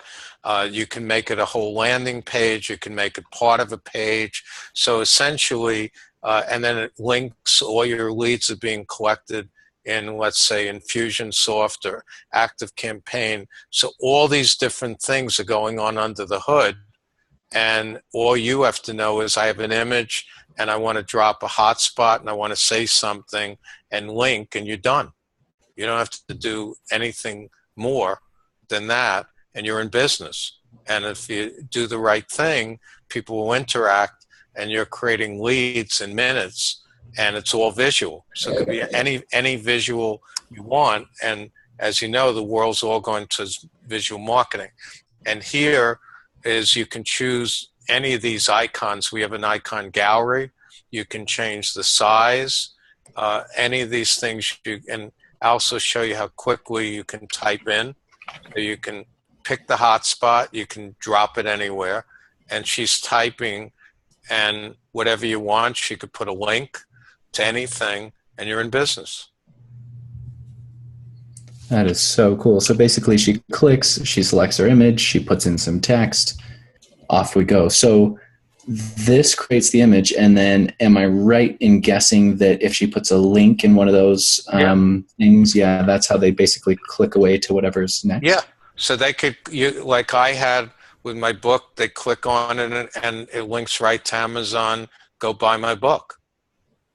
You can make it a whole landing page. You can make it part of a page. So essentially, and then it links, all your leads are being collected in, let's say, Infusionsoft or ActiveCampaign. So all these different things are going on under the hood. And all you have to know is, I have an image and I want to drop a hotspot and I want to say something and link, and you're done. You don't have to do anything more than that, and you're in business. And if you do the right thing, people will interact, and you're creating leads in minutes. and it's all visual. So it could be any visual you want. And as you know, the world's all going to visual marketing. And here is you can choose any of these icons. We have an icon gallery. You can change the size, any of these things. And I'll also show you how quickly you can type in. So you can pick the hotspot, you can drop it anywhere, and she's typing, and whatever you want, she could put a link to anything, and you're in business. That is so cool. So basically she clicks, she selects her image, she puts in some text, off we go. So this creates the image, and then am I right in guessing that if she puts a link in one of those things, that's how they basically click away to whatever's next? Yeah. So they could, like I had with my book, they click on it and it links right to Amazon, go buy my book,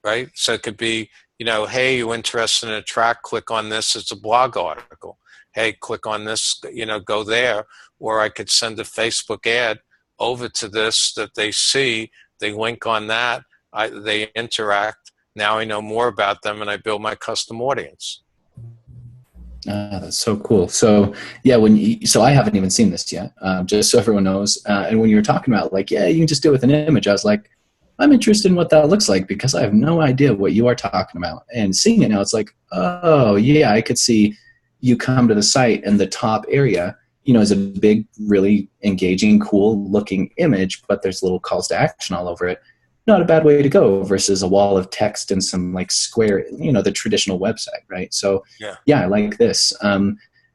right? So it could be, hey, you interested in a track, click on this, it's a blog article. Hey, click on this, go there. Or I could send a Facebook ad over to this that they see, they link on that, they interact. Now I know more about them and I build my custom audience. That's so cool. So yeah, so I haven't even seen this yet, just so everyone knows. And when you were talking about you can just do it with an image, I was like, I'm interested in what that looks like because I have no idea what you are talking about. And seeing it now, it's like, oh yeah, I could see you come to the site and the top area, is a big, really engaging, cool looking image, but there's little calls to action all over it. Not a bad way to go versus a wall of text and some square, the traditional website, right? So yeah, I like this.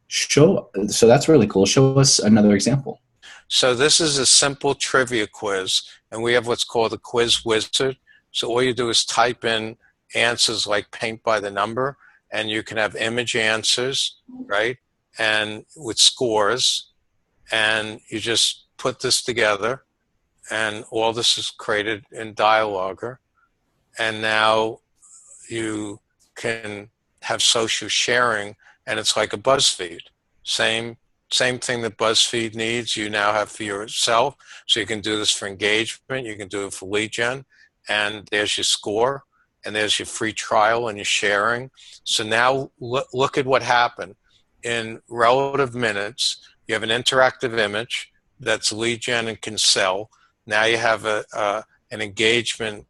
So that's really cool. Show us another example. So this is a simple trivia quiz, and we have what's called a quiz wizard. So all you do is type in answers like paint by the number, and you can have image answers, right? And with scores, and you just put this together, and all this is created in dilogr. And now you can have social sharing, and it's like a BuzzFeed. Same thing that BuzzFeed needs, you now have for yourself. So you can do this for engagement, you can do it for lead gen, and there's your score, and there's your free trial and your sharing. So now look at what happened. In relative minutes, you have an interactive image that's lead gen and can sell. Now you have an engagement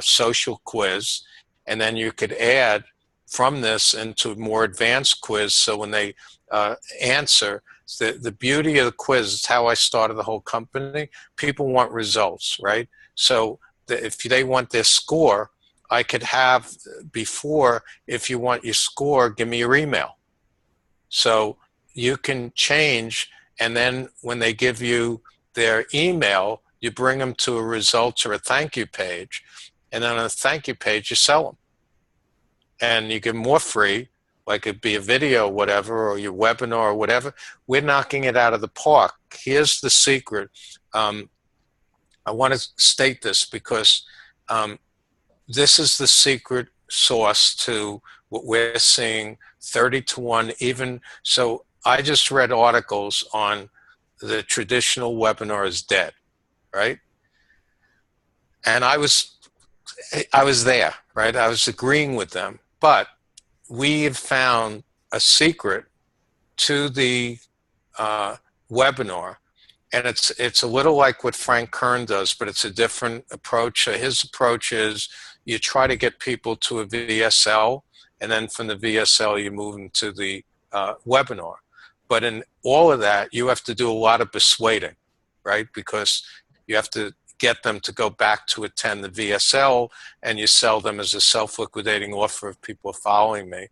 social quiz, and then you could add from this into a more advanced quiz. So when they answer, the beauty of the quiz is how I started the whole company. People want results, right? So if they want their score, I could have before, if you want your score, give me your email. So you can change, and then when they give you their email, you bring them to a results or a thank you page, and then on a thank you page, you sell them. And you give more free, like it'd be a video or whatever, or your webinar or whatever. We're knocking it out of the park. Here's the secret. I want to state this because this is the secret sauce to what we're seeing, 30-1 even. So I just read articles on the traditional webinar is dead, right? And I was there, right? I was agreeing with them, but we have found a secret to the webinar, and it's a little like what Frank Kern does, but it's a different approach. His approach is you try to get people to a VSL, and then from the VSL you move them to the webinar. But in all of that, you have to do a lot of persuading, right? Because you have to get them to go back to attend the VSL, and you sell them as a self-liquidating offer if people are following me,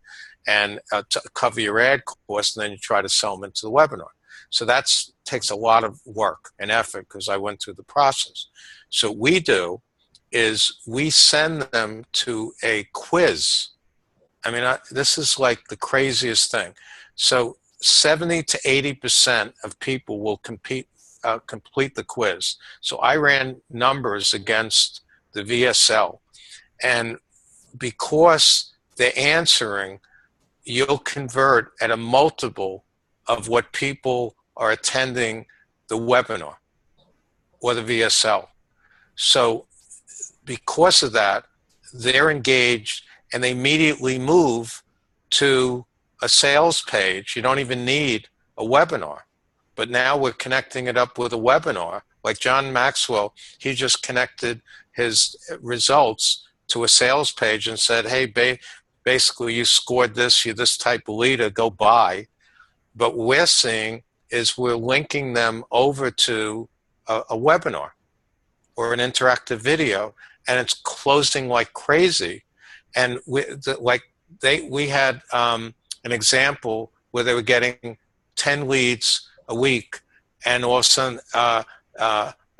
and to cover your ad cost, and then you try to sell them into the webinar. So that takes a lot of work and effort because I went through the process. So what we do is we send them to a quiz. I mean, this is like the craziest thing. So 70 to 80% of people will complete the quiz. So I ran numbers against the VSL, and because they're answering, you'll convert at a multiple of what people are attending the webinar or the VSL. So because of that, they're engaged, and they immediately move to a sales page. You don't even need a webinar. But now we're connecting it up with a webinar. Like John Maxwell, he just connected his results to a sales page and said, hey, basically you scored this, you're this type of leader, go buy. But what we're seeing is we're linking them over to a webinar or an interactive video, and it's closing like crazy. And we had an example where they were getting 10 leads a week, and all of a sudden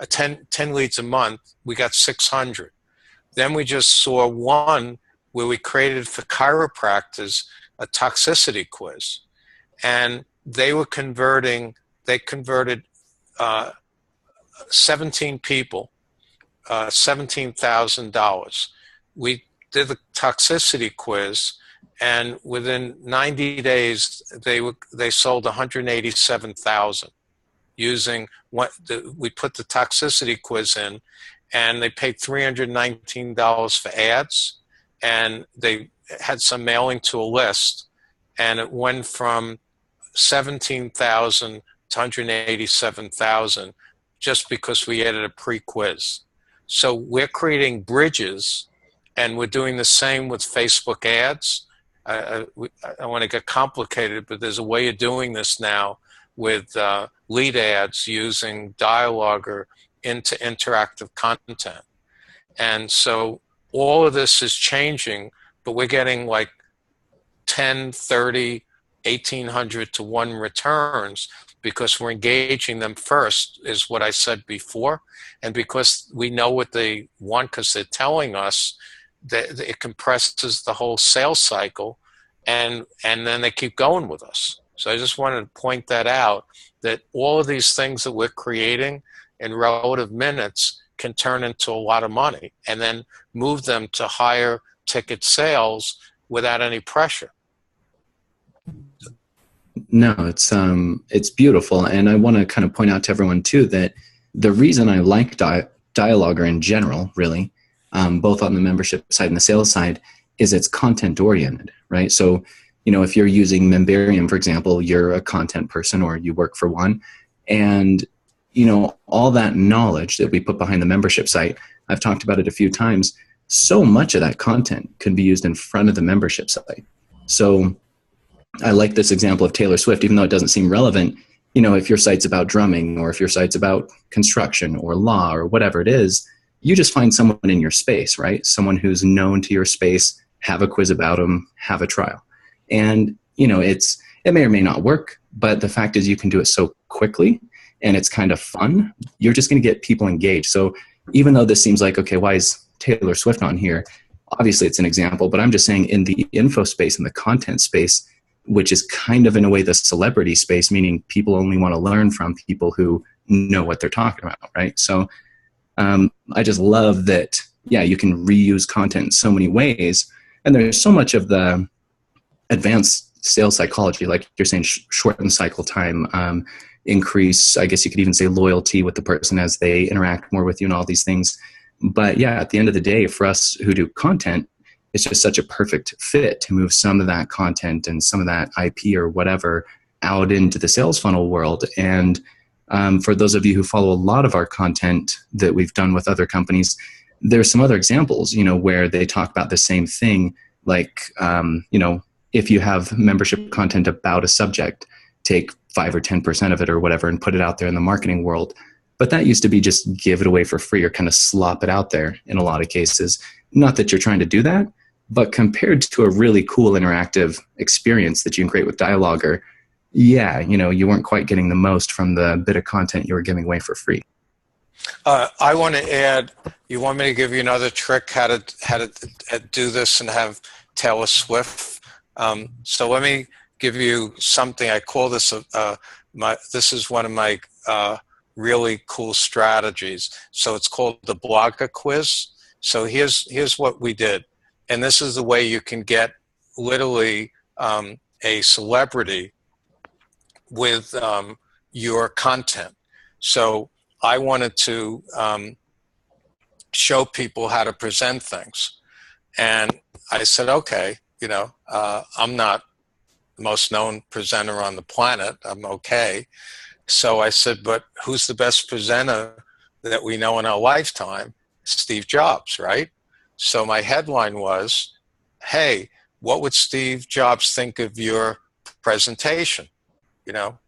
10 leads a month, we got 600. Then we just saw one where we created for chiropractors a toxicity quiz, and they converted 17 people, $17,000. We did the toxicity quiz, and within 90 days, they sold 187,000 using we put the toxicity quiz in, and they paid $319 for ads, and they had some mailing to a list, and it went from 17,000 to 187,000 just because we added a pre-quiz. So we're creating bridges, and we're doing the same with Facebook ads. I want to get complicated, but there's a way of doing this now with lead ads using dilogr into interactive content. And so all of this is changing, but we're getting like 10, 30, 1,800 to 1 returns because we're engaging them first, is what I said before. And because we know what they want because they're telling us, that it compresses the whole sales cycle, and then they keep going with us. So I just wanted to point that out, that all of these things that we're creating in relative minutes can turn into a lot of money and then move them to higher ticket sales without any pressure. No, it's beautiful. And I want to kind of point out to everyone too that the reason I like dilogr in general, really, both on the membership side and the sales side, is it's content oriented, right? So, if you're using Memberium, for example, you're a content person or you work for one, and, all that knowledge that we put behind the membership site, I've talked about it a few times, so much of that content can be used in front of the membership site. So I like this example of Taylor Swift, even though it doesn't seem relevant. If your site's about drumming, or if your site's about construction or law or whatever it is, you just find someone in your space, right? Someone who's known to your space, have a quiz about them, have a trial. And, it may or may not work, but the fact is you can do it so quickly and it's kind of fun. You're just going to get people engaged. So even though this seems like, okay, why is Taylor Swift on here? Obviously it's an example, but I'm just saying in the info space and the content space, which is kind of in a way the celebrity space, meaning people only want to learn from people who know what they're talking about, right? So I just love that, you can reuse content in so many ways. And there's so much of the advanced sales psychology, like you're saying, shorten cycle time, increase, I guess you could even say, loyalty with the person as they interact more with you and all these things. But at the end of the day, for us who do content, it's just such a perfect fit to move some of that content and some of that IP or whatever out into the sales funnel world. And for those of you who follow a lot of our content that we've done with other companies, there's some other examples, where they talk about the same thing. Like, if you have membership content about a subject, take 5 or 10% of it or whatever and put it out there in the marketing world. But that used to be just give it away for free or kind of slop it out there in a lot of cases. Not that you're trying to do that, but compared to a really cool interactive experience that you can create with dilogr, you weren't quite getting the most from the bit of content you were giving away for free. I want to add, you want me to give you another trick how to do this and have Taylor Swift? So let me give you something. I call this this is one of my really cool strategies. So it's called the blogger quiz. So here's what we did, and this is the way you can get literally a celebrity with your content. So I wanted to show people how to present things. And I said, okay, I'm not the most known presenter on the planet. I'm okay. So I said, but who's the best presenter that we know in our lifetime? Steve Jobs, right? So my headline was, hey, what would Steve Jobs think of your presentation? You know,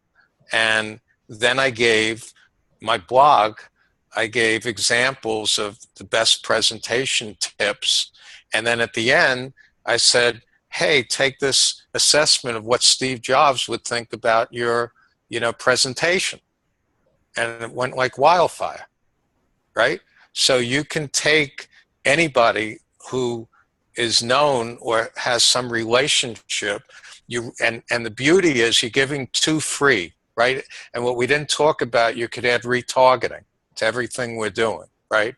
and then I gave my blog, I gave examples of the best presentation tips. And then at the end, I said, hey, take this assessment of what Steve Jobs would think about your, presentation. And it went like wildfire, right? So you can take anybody who is known or has some relationship, and the beauty is you're giving two free, right? And what we didn't talk about, you could add retargeting to everything we're doing, right?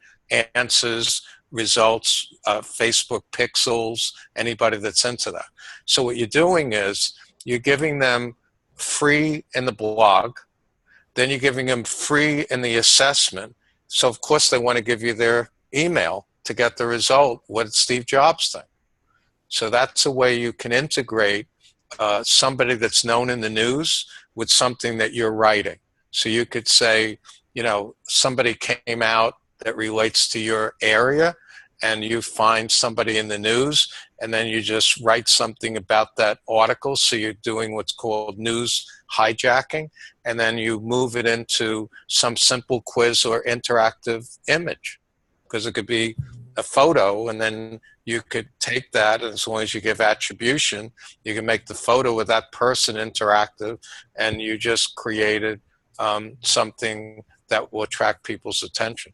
Answers, results, Facebook pixels, anybody that's into that. So what you're doing is you're giving them free in the blog, then you're giving them free in the assessment. So of course they want to give you their email to get the result. What did Steve Jobs think? So that's a way you can integrate somebody that's known in the news with something that you're writing. So you could say, somebody came out that relates to your area, and you find somebody in the news, and then you just write something about that article. So you're doing what's called news hijacking, and then you move it into some simple quiz or interactive image, because it could be a photo, and then you could take that, and as long as you give attribution, you can make the photo with that person interactive, and you just created something that will attract people's attention.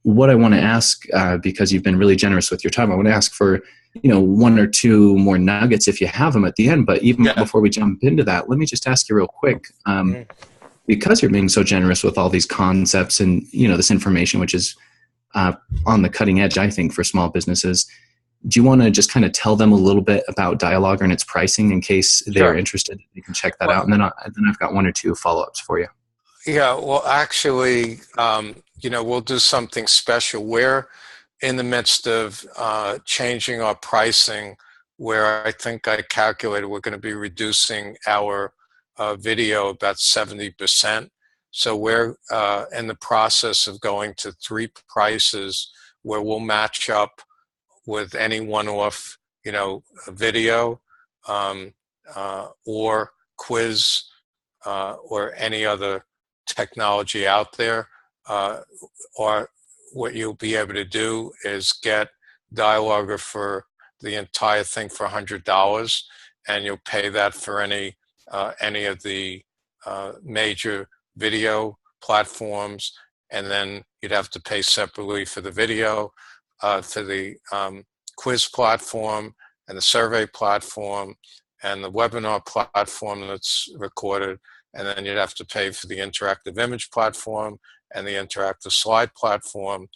What I want to ask, because you've been really generous with your time, I want to ask for, one or two more nuggets if you have them at the end. But even before we jump into that, let me just ask you real quick, because you're being so generous with all these concepts and, this information, which is on the cutting edge, I think, for small businesses. Do you want to just kind of tell them a little bit about dilogr and its pricing in case they're interested? You can check that out. And then I've got one or two follow-ups for you. Yeah, well, actually, we'll do something special. We're in the midst of changing our pricing, where I think I calculated we're going to be reducing our video about 70%. So we're in the process of going to 3 prices where we'll match up with any one-off, video or quiz or any other technology out there. Or what you'll be able to do is get dilogr for the entire thing for $100, and you'll pay that for any of the major video platforms, and then you'd have to pay separately for the video, for the quiz platform and the survey platform and the webinar platform that's recorded, and then you'd have to pay for the interactive image platform and the interactive slide platform,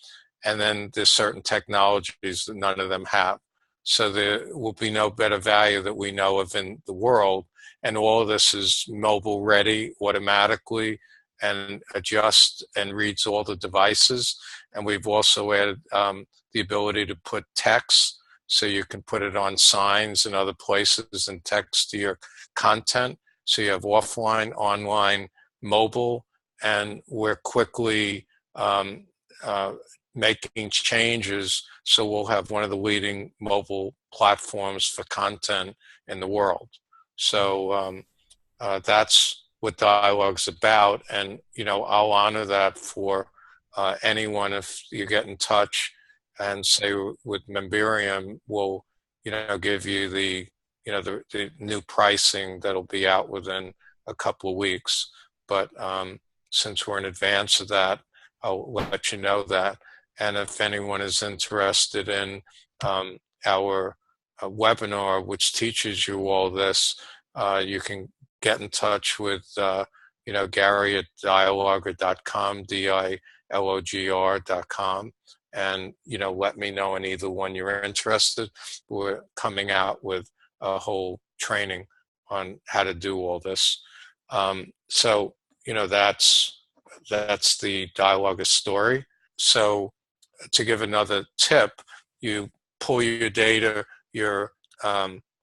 and then there's certain technologies that none of them have. So there will be no better value that we know of in the world, and all of this is mobile ready automatically and adjusts and reads all the devices. And we've also added the ability to put text, so you can put it on signs and other places and text to your content. So you have offline, online, mobile, and we're quickly making changes. So we'll have one of the leading mobile platforms for content in the world. So that's what Dialogue's about. And, I'll honor that for anyone. If you get in touch and say with Memberium, we'll, give you the new pricing that'll be out within a couple of weeks. But since we're in advance of that, I'll let you know that. And if anyone is interested in our webinar, which teaches you all this, you can get in touch with Gary at dilogr.com, dilogr.com, and let me know in either one you're interested. We're coming out with a whole training on how to do all this. So that's the Dilogr story. So to give another tip, you pull your data, your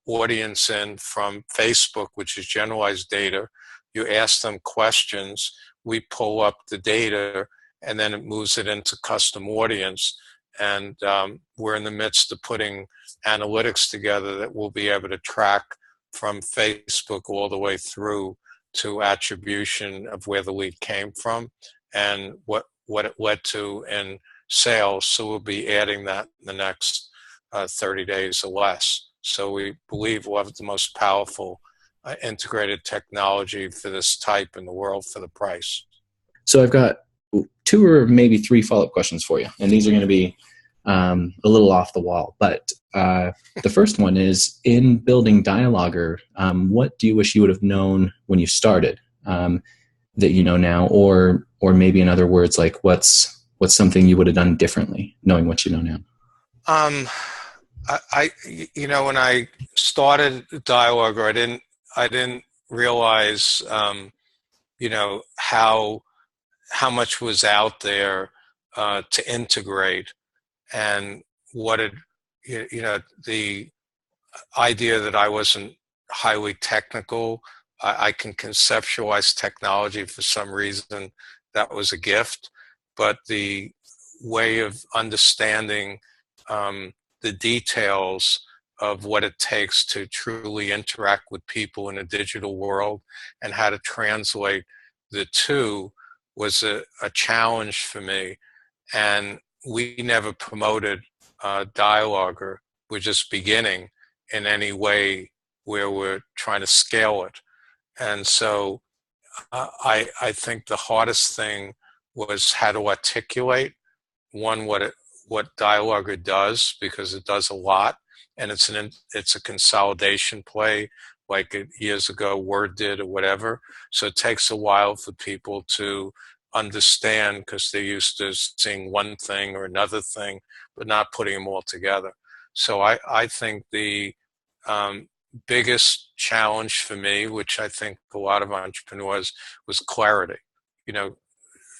audience in from Facebook, which is generalized data. You ask them questions. We pull up the data, and then it moves it into custom audience. And we're in the midst of putting analytics together that we'll be able to track from Facebook all the way through to attribution of where the lead came from and what it led to in sales. So we'll be adding that in the next 30 days or less. So we believe we'll have the most powerful integrated technology for this type in the world for the price. So I've got 2 or maybe 3 follow-up questions for you, and these are going to be a little off the wall. But the first one is, in building dilogr, what do you wish you would have known when you started that you know now, or maybe in other words, like what's something you would have done differently, knowing what you know now? When I started dilogr, I didn't realize, how much was out there to integrate, and the idea that I wasn't highly technical. I can conceptualize technology for some reason. That was a gift, but the way of understanding the details of what it takes to truly interact with people in a digital world and how to translate the two was a challenge for me. And we never promoted dilogr. We're just beginning in any way where we're trying to scale it. And so I think the hardest thing was how to articulate, one, what dilogr does, because it does a lot, and it's a consolidation play like years ago Word did or whatever. So it takes a while for people to understand because they're used to seeing one thing or another thing, but not putting them all together. So I think the biggest challenge for me, which I think a lot of entrepreneurs, was clarity.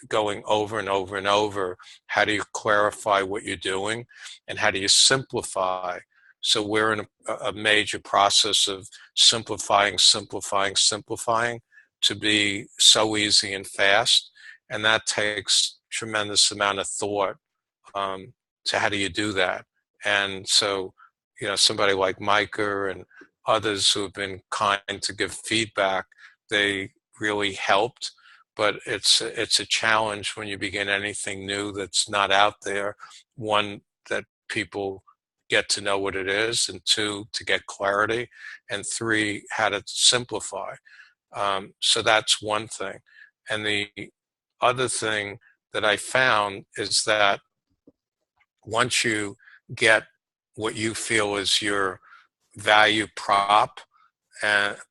Going over and over and over, how do you clarify what you're doing, and how do you simplify? So we're in a major process of simplifying to be so easy and fast, and that takes tremendous amount of thought to how do you do that. And so, somebody like Micah and others who have been kind to give feedback, they really helped. But it's a challenge when you begin anything new that's not out there. One, that people get to know what it is, and 2, to get clarity, and 3, how to simplify. So that's one thing. And the other thing that I found is that once you get what you feel is your value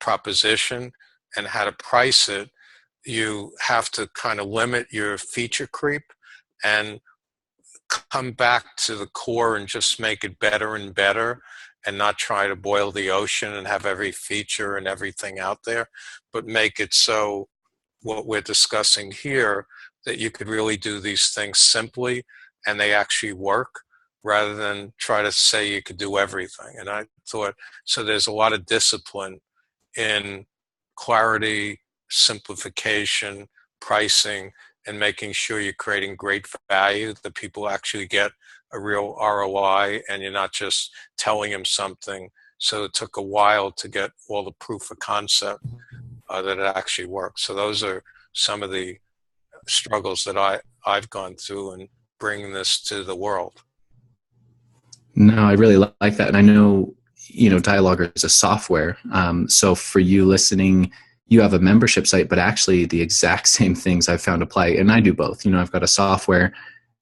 proposition and how to price it, you have to kind of limit your feature creep and come back to the core and just make it better and better, and not try to boil the ocean and have every feature and everything out there, but make it so what we're discussing here, that you could really do these things simply and they actually work, rather than try to say you could do everything. And I thought, so there's a lot of discipline in clarity, simplification, pricing, and making sure you're creating great value, that people actually get a real ROI and you're not just telling them something. So it took a while to get all the proof of concept that it actually works. So those are some of the struggles that I've gone through in bringing this to the world. No, I really like that. And I know, dilogr is a software. So for you listening, you have a membership site, but actually the exact same things I've found apply. And I do both. I've got a software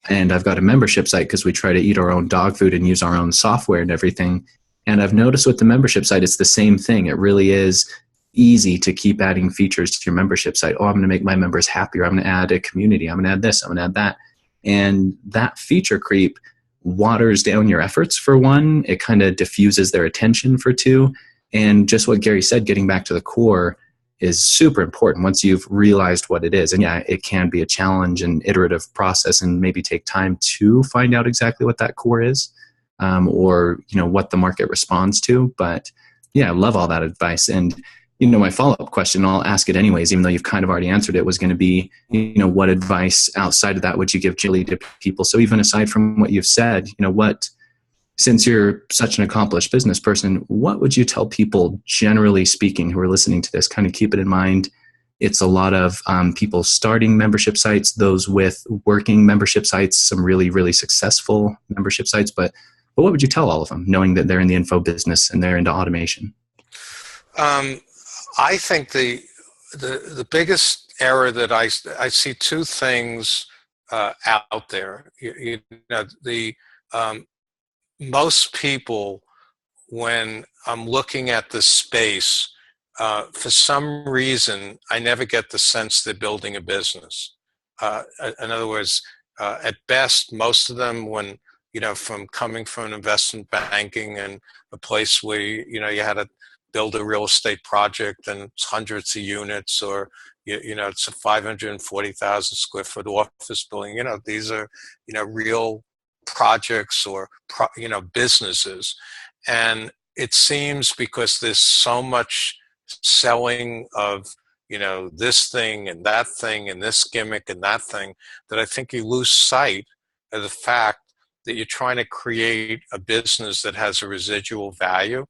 and I've got a membership site because we try to eat our own dog food and use our own software and everything. And I've noticed with the membership site, it's the same thing. It really is easy to keep adding features to your membership site. Oh, I'm going to make my members happier. I'm going to add a community. I'm going to add this. I'm going to add that. And that feature creep waters down your efforts for one. It kind of diffuses their attention for 2. And just what Gary said, getting back to the core, is super important once you've realized what it is. And yeah, it can be a challenge and iterative process and maybe take time to find out exactly what that core is, or, what the market responds to. But yeah, I love all that advice. And, my follow-up question, I'll ask it anyways, even though you've kind of already answered it, was going to be, what advice outside of that would you give generally to people? So even aside from what you've said, since you're such an accomplished business person, what would you tell people, generally speaking, who are listening to this? Kind of keep it in mind. It's a lot of people starting membership sites, those with working membership sites, some really, really successful membership sites. But what would you tell all of them, knowing that they're in the info business and they're into automation? I think the biggest error that I see two things out there. Most people, when I'm looking at the space, for some reason, I never get the sense they're building a business. In other words, at best, most of them, when from coming from investment banking and a place where you had to build a real estate project and it's hundreds of units, or it's a 540,000 square foot office building. These are real projects or businesses, and it seems because there's so much selling of this thing and that thing and this gimmick and that thing, that I think you lose sight of the fact that you're trying to create a business that has a residual value.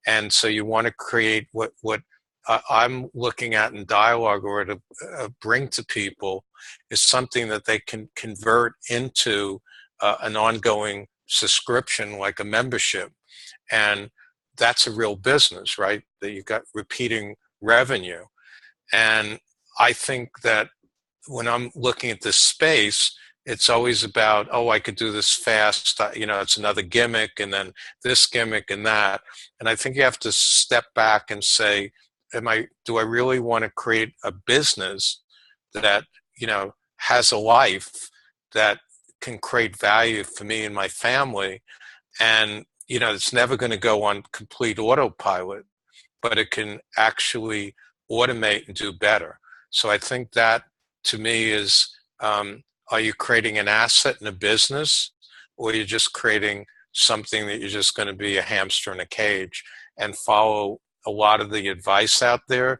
And so you want to create what I'm looking at in Dialog, or to bring to people, is something that they can convert into an ongoing subscription, like a membership. And that's a real business, right? That you've got repeating revenue. And I think that when I'm looking at this space, it's always about, oh, I could do this fast. It's another gimmick, and then this gimmick and that. And I think you have to step back and say, do I really want to create a business that, has a life that can create value for me and my family? And, it's never going to go on complete autopilot, but it can actually automate and do better. So I think that, to me, is, are you creating an asset in a business, or you're just creating something that you're just going to be a hamster in a cage and follow a lot of the advice out there?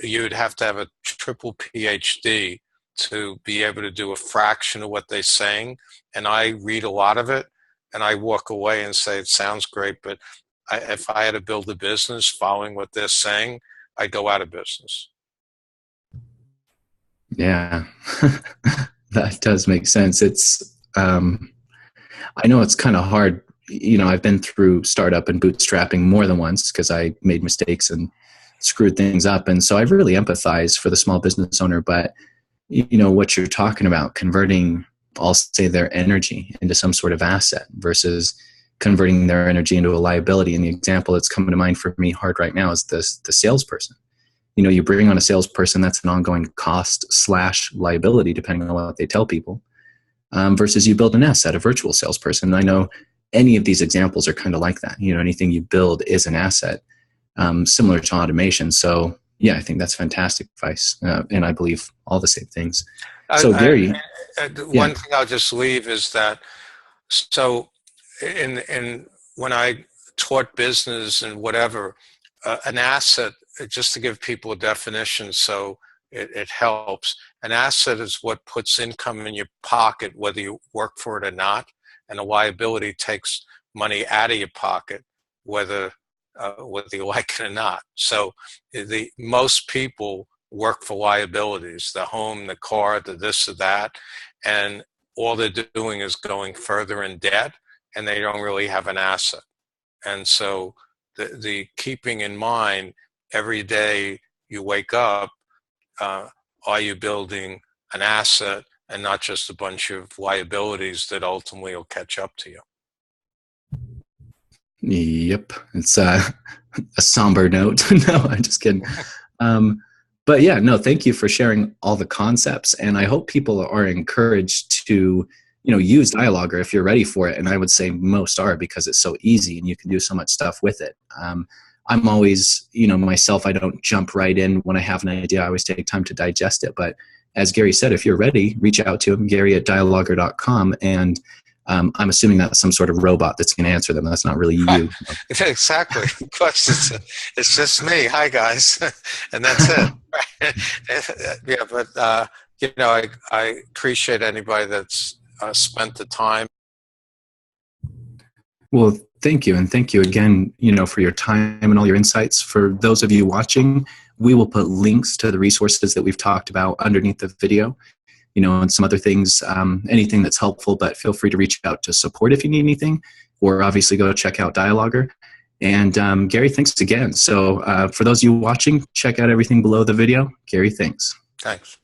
You would have to have a triple PhD to be able to do a fraction of what they're saying. And I read a lot of it, and I walk away and say, it sounds great, but if I had to build a business following what they're saying, I'd go out of business. Yeah. That does make sense. It's, I know it's kind of hard. I've been through startup and bootstrapping more than once because I made mistakes and screwed things up. And so I really empathize for the small business owner. But, what you're talking about, converting, I'll say, their energy into some sort of asset versus converting their energy into a liability. And the example that's coming to mind for me hard right now is the salesperson. You bring on a salesperson, that's an ongoing cost / liability, depending on what they tell people, versus you build an asset, a virtual salesperson. And I know any of these examples are kind of like that. Anything you build is an asset, similar to automation. So yeah, I think that's fantastic advice. And I believe all the same things. So Gary, one thing I'll just leave is that, so when I taught business and whatever, an asset, just to give people a definition so it helps, an asset is what puts income in your pocket, whether you work for it or not, and a liability takes money out of your pocket, whether you like it or not. So most people work for liabilities, the home, the car, the this or that, and all they're doing is going further in debt, and they don't really have an asset. And so the keeping in mind every day you wake up, are you building an asset and not just a bunch of liabilities that ultimately will catch up to you? Yep. It's a somber note. No, I'm just kidding. But yeah, no, thank you for sharing all the concepts. And I hope people are encouraged to, use Dialogr if you're ready for it. And I would say most are, because it's so easy and you can do so much stuff with it. I'm always, myself, I don't jump right in when I have an idea. I always take time to digest it. But as Gary said, if you're ready, reach out to him, Gary@dilogr.com, and I'm assuming that's some sort of robot that's going to answer them. That's not really you. Exactly. Of course, it's just me. Hi, guys. And that's it. Yeah, but, I appreciate anybody that's spent the time. Well, thank you. And thank you again, for your time and all your insights. For those of you watching, we will put links to the resources that we've talked about underneath the video, and some other things, anything that's helpful, but feel free to reach out to support if you need anything, or obviously go check out dilogr. And Gary, thanks again. So for those of you watching, check out everything below the video. Gary, thanks. Thanks.